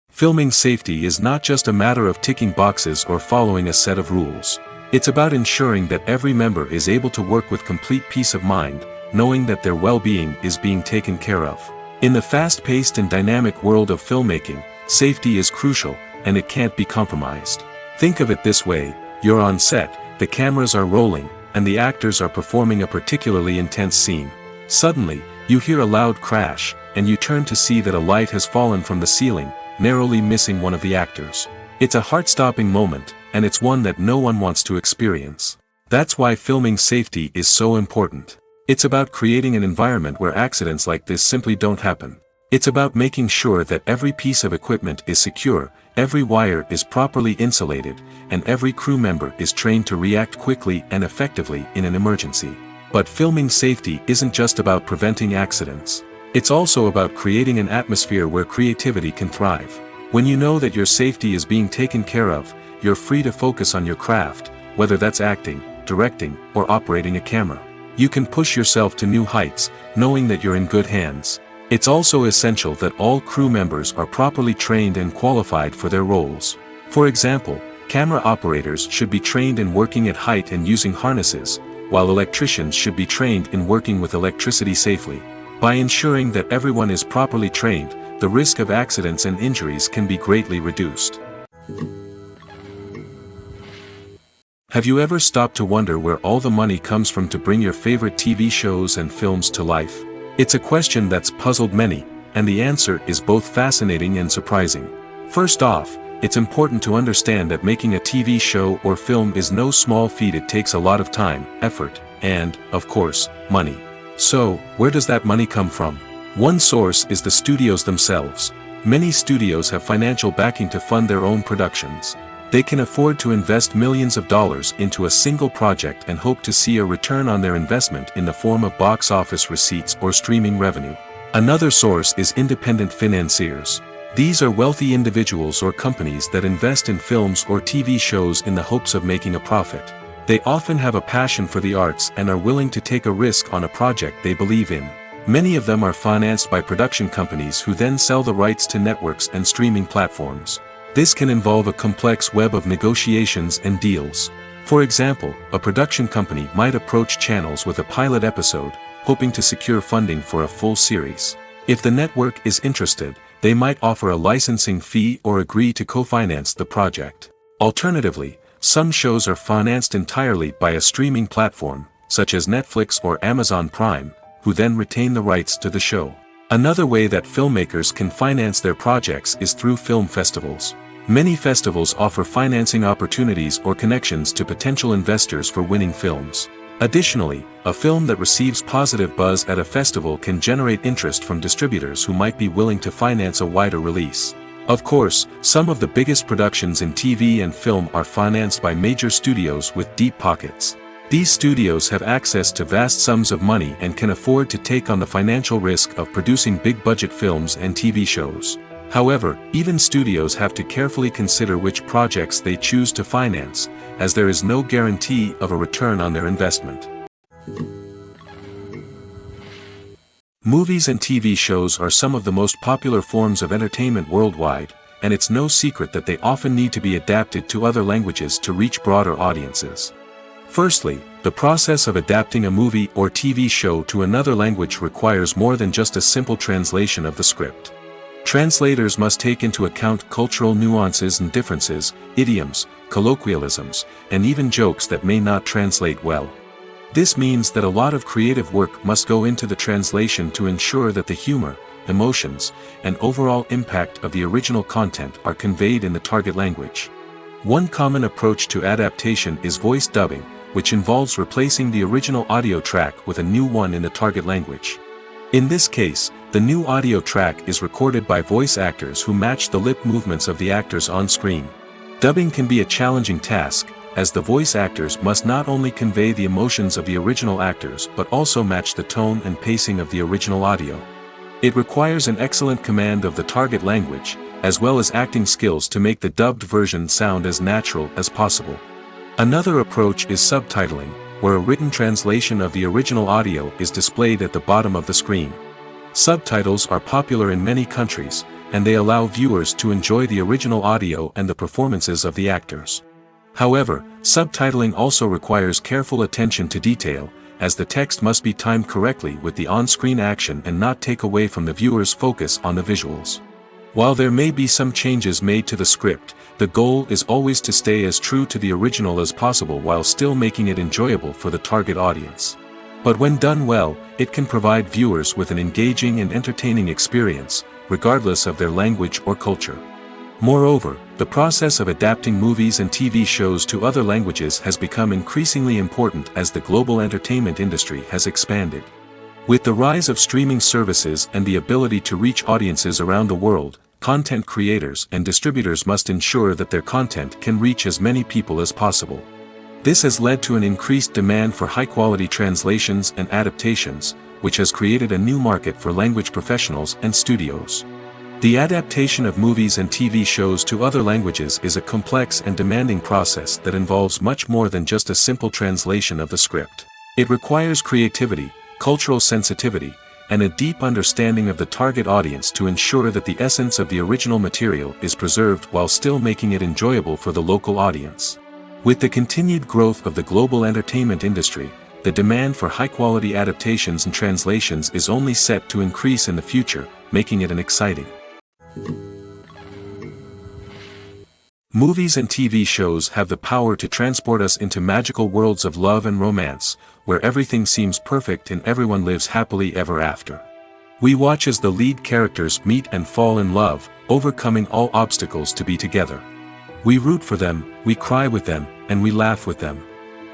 Filming safety is not just a matter of ticking boxes or following a set of rules. It's about ensuring that every member is able to work with complete peace of mind, knowing that their well-being is being taken care of. In the fast-paced and dynamic world of filmmaking, safety is crucial, and it can't be compromised. Think of it this way: you're on set, the cameras are rolling, and the actors are performing a particularly intense scene. Suddenly, you hear a loud crash, and you turn to see that a light has fallen from the ceiling, narrowly missing one of the actors. It's a heart-stopping moment, and it's one that no one wants to experience. That's why filming safety is so important. It's about creating an environment where accidents like this simply don't happen. It's about making sure that every piece of equipment is secure, every wire is properly insulated, and every crew member is trained to react quickly and effectively in an emergency. But filming safety isn't just about preventing accidents. It's also about creating an atmosphere where creativity can thrive. When you know that your safety is being taken care of, you're free to focus on your craft, whether that's acting, directing, or operating a camera. You can push yourself to new heights, knowing that you're in good hands. It's also essential that all crew members are properly trained and qualified for their roles. For example, camera operators should be trained in working at height and using harnesses, while electricians should be trained in working with electricity safely. By ensuring that everyone is properly trained, the risk of accidents and injuries can be greatly reduced. Have you ever stopped to wonder where all the money comes from to bring your favorite TV shows and films to life? It's a question that's puzzled many, and the answer is both fascinating and surprising. First off, it's important to understand that making a TV show or film is no small feat. It takes a lot of time, effort, and, of course, money. So, where does that money come from? One source is the studios themselves. Many studios have financial backing to fund their own productions. They can afford to invest millions of dollars into a single project and hope to see a return on their investment in the form of box office receipts or streaming revenue. Another source is independent financiers. These are wealthy individuals or companies that invest in films or TV shows in the hopes of making a profit. They often have a passion for the arts and are willing to take a risk on a project they believe in. Many of them are financed by production companies who then sell the rights to networks and streaming platforms. This can involve a complex web of negotiations and deals. For example, a production company might approach channels with a pilot episode, hoping to secure funding for a full series. If the network is interested, they might offer a licensing fee or agree to co-finance the project. Alternatively, some shows are financed entirely by a streaming platform, such as Netflix or Amazon Prime, who then retain the rights to the show. Another way that filmmakers can finance their projects is through film festivals. Many festivals offer financing opportunities or connections to potential investors for winning films. Additionally, a film that receives positive buzz at a festival can generate interest from distributors who might be willing to finance a wider release. Of course, some of the biggest productions in TV and film are financed by major studios with deep pockets. These studios have access to vast sums of money and can afford to take on the financial risk of producing big-budget films and TV shows. However, even studios have to carefully consider which projects they choose to finance, as there is no guarantee of a return on their investment. Movies and TV shows are some of the most popular forms of entertainment worldwide, and it's no secret that they often need to be adapted to other languages to reach broader audiences. Firstly, the process of adapting a movie or TV show to another language requires more than just a simple translation of the script. Translators must take into account cultural nuances and differences, idioms, colloquialisms, and even jokes that may not translate well. This means that a lot of creative work must go into the translation to ensure that the humor, emotions, and overall impact of the original content are conveyed in the target language. One common approach to adaptation is voice dubbing, which involves replacing the original audio track with a new one in the target language. In this case, the new audio track is recorded by voice actors who match the lip movements of the actors on screen. Dubbing can be a challenging task, as the voice actors must not only convey the emotions of the original actors but also match the tone and pacing of the original audio. It requires an excellent command of the target language, as well as acting skills to make the dubbed version sound as natural as possible. Another approach is subtitling, where a written translation of the original audio is displayed at the bottom of the screen. Subtitles are popular in many countries, and they allow viewers to enjoy the original audio and the performances of the actors. However, subtitling also requires careful attention to detail, as the text must be timed correctly with the on-screen action and not take away from the viewer's focus on the visuals. While there may be some changes made to the script, the goal is always to stay as true to the original as possible while still making it enjoyable for the target audience. But when done well, it can provide viewers with an engaging and entertaining experience, regardless of their language or culture. Moreover, the process of adapting movies and TV shows to other languages has become increasingly important as the global entertainment industry has expanded. With the rise of streaming services and the ability to reach audiences around the world, content creators and distributors must ensure that their content can reach as many people as possible. This has led to an increased demand for high-quality translations and adaptations, which has created a new market for language professionals and studios. The adaptation of movies and TV shows to other languages is a complex and demanding process that involves much more than just a simple translation of the script. It requires creativity, cultural sensitivity, and a deep understanding of the target audience to ensure that the essence of the original material is preserved while still making it enjoyable for the local audience. With the continued growth of the global entertainment industry, the demand for high-quality adaptations and translations is only set to increase in the future, making it an exciting. Movies and TV shows have the power to transport us into magical worlds of love and romance, where everything seems perfect and everyone lives happily ever after. We watch as the lead characters meet and fall in love, overcoming all obstacles to be together. We root for them, we cry with them, and we laugh with them.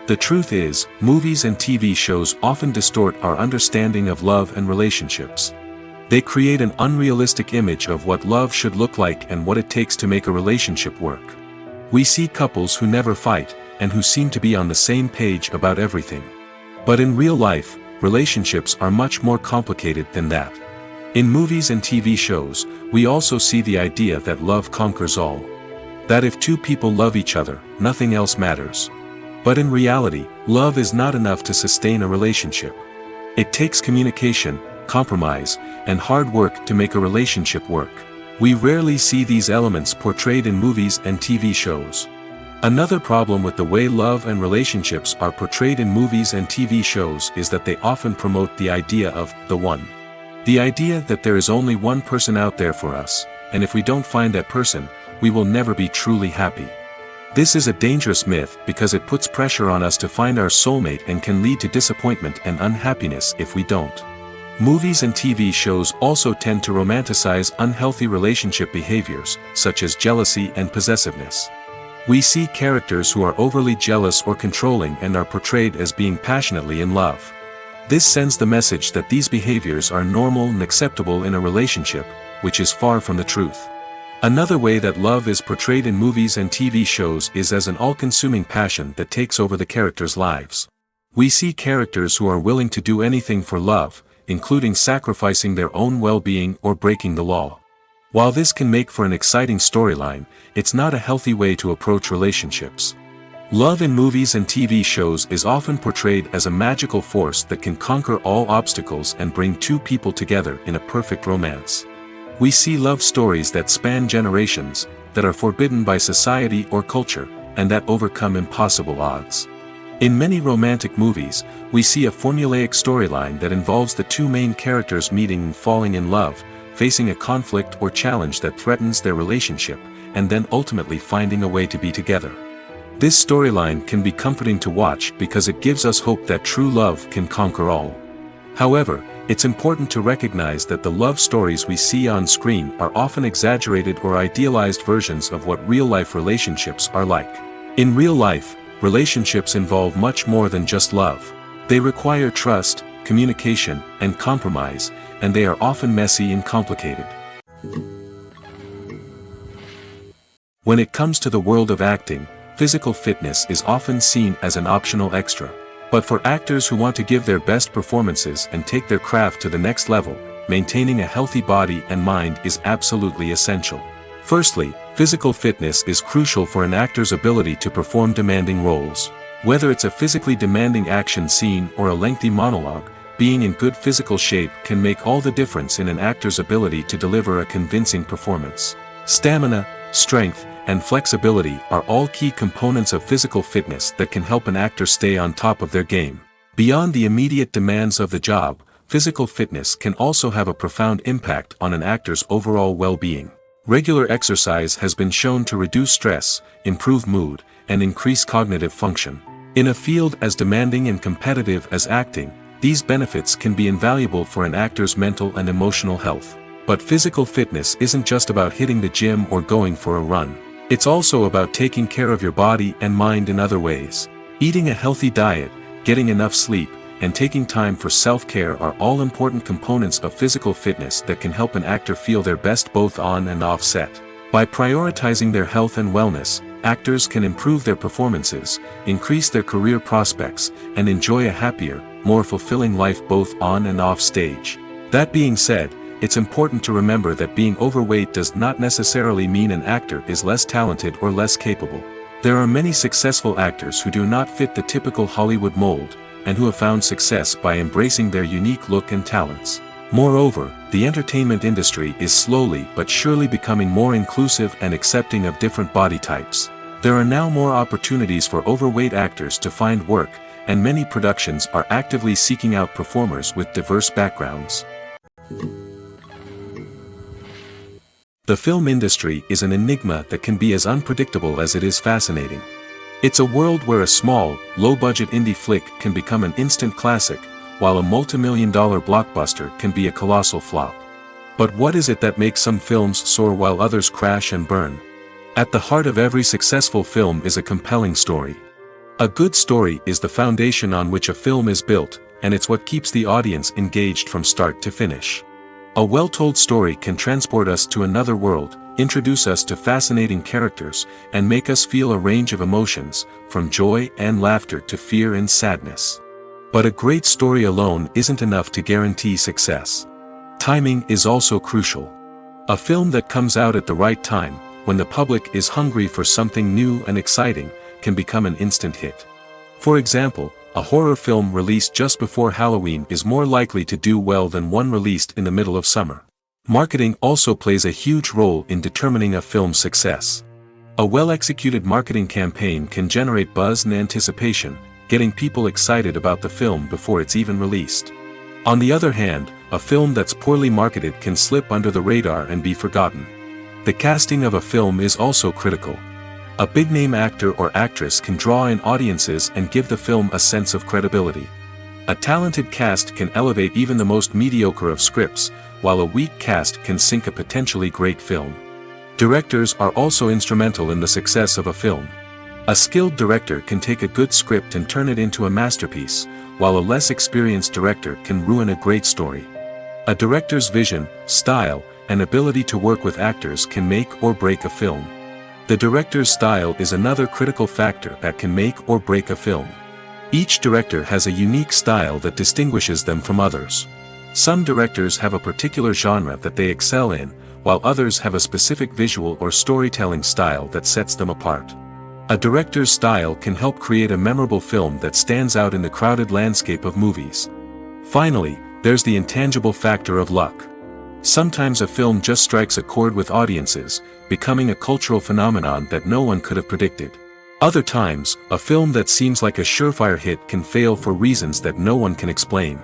The truth is, movies and TV shows often distort our understanding of love and relationships. They create an unrealistic image of what love should look like and what it takes to make a relationship work. We see couples who never fight, and who seem to be on the same page about everything. But in real life, relationships are much more complicated than that. In movies and TV shows, we also see the idea that love conquers all. That if two people love each other, nothing else matters. But in reality, love is not enough to sustain a relationship. It takes communication, compromise, and hard work to make a relationship work. We rarely see these elements portrayed in movies and TV shows. Another problem with the way love and relationships are portrayed in movies and TV shows is that they often promote the idea of the one. The idea that there is only one person out there for us, and if we don't find that person, we will never be truly happy. This is a dangerous myth because it puts pressure on us to find our soulmate and can lead to disappointment and unhappiness if we don't. Movies and TV shows also tend to romanticize unhealthy relationship behaviors, such as jealousy and possessiveness. We see characters who are overly jealous or controlling and are portrayed as being passionately in love. This sends the message that these behaviors are normal and acceptable in a relationship, which is far from the truth. Another way that love is portrayed in movies and TV shows is as an all-consuming passion that takes over the characters' lives. We see characters who are willing to do anything for love, including sacrificing their own well-being or breaking the law. While this can make for an exciting storyline, it's not a healthy way to approach relationships. Love in movies and TV shows is often portrayed as a magical force that can conquer all obstacles and bring two people together in a perfect romance. We see love stories that span generations, that are forbidden by society or culture, and that overcome impossible odds. In many romantic movies, we see a formulaic storyline that involves the two main characters meeting and falling in love, facing a conflict or challenge that threatens their relationship, and then ultimately finding a way to be together. This storyline can be comforting to watch because it gives us hope that true love can conquer all. However, it's important to recognize that the love stories we see on screen are often exaggerated or idealized versions of what real-life relationships are like. In real life, relationships involve much more than just love. They require trust, communication, and compromise, and they are often messy and complicated. When it comes to the world of acting, physical fitness is often seen as an optional extra. But for actors who want to give their best performances and take their craft to the next level, maintaining a healthy body and mind is absolutely essential. Firstly, physical fitness is crucial for an actor's ability to perform demanding roles. Whether it's a physically demanding action scene or a lengthy monologue, being in good physical shape can make all the difference in an actor's ability to deliver a convincing performance. Stamina, strength, and flexibility are all key components of physical fitness that can help an actor stay on top of their game. Beyond the immediate demands of the job, physical fitness can also have a profound impact on an actor's overall well-being. Regular exercise has been shown to reduce stress, improve mood, and increase cognitive function. In a field as demanding and competitive as acting, these benefits can be invaluable for an actor's mental and emotional health. But physical fitness isn't just about hitting the gym or going for a run. It's also about taking care of your body and mind in other ways. Eating a healthy diet, getting enough sleep, and taking time for self-care are all important components of physical fitness that can help an actor feel their best both on and off set. By prioritizing their health and wellness, actors can improve their performances, increase their career prospects, and enjoy a happier, more fulfilling life both on and off stage. That being said, it's important to remember that being overweight does not necessarily mean an actor is less talented or less capable. There are many successful actors who do not fit the typical Hollywood mold, and who have found success by embracing their unique look and talents. Moreover, the entertainment industry is slowly but surely becoming more inclusive and accepting of different body types. There are now more opportunities for overweight actors to find work, and many productions are actively seeking out performers with diverse backgrounds. The film industry is an enigma that can be as unpredictable as it is fascinating. It's a world where a small, low-budget indie flick can become an instant classic, while a multi-million-dollar blockbuster can be a colossal flop. But what is it that makes some films soar while others crash and burn? At the heart of every successful film is a compelling story. A good story is the foundation on which a film is built, and it's what keeps the audience engaged from start to finish. A well-told story can transport us to another world, introduce us to fascinating characters, and make us feel a range of emotions, from joy and laughter to fear and sadness. But a great story alone isn't enough to guarantee success. Timing is also crucial. A film that comes out at the right time, when the public is hungry for something new and exciting, can become an instant hit. For example, a horror film released just before Halloween is more likely to do well than one released in the middle of summer. Marketing also plays a huge role in determining a film's success. A well-executed marketing campaign can generate buzz and anticipation, getting people excited about the film before it's even released. On the other hand, a film that's poorly marketed can slip under the radar and be forgotten. The casting of a film is also critical. A big-name actor or actress can draw in audiences and give the film a sense of credibility. A talented cast can elevate even the most mediocre of scripts, while a weak cast can sink a potentially great film. Directors are also instrumental in the success of a film. A skilled director can take a good script and turn it into a masterpiece, while a less experienced director can ruin a great story. A director's vision, style, and ability to work with actors can make or break a film. The director's style is another critical factor that can make or break a film. Each director has a unique style that distinguishes them from others. Some directors have a particular genre that they excel in, while others have a specific visual or storytelling style that sets them apart. A director's style can help create a memorable film that stands out in the crowded landscape of movies. Finally, there's the intangible factor of luck. Sometimes a film just strikes a chord with audiences, becoming a cultural phenomenon that no one could have predicted. Other times, a film that seems like a surefire hit can fail for reasons that no one can explain.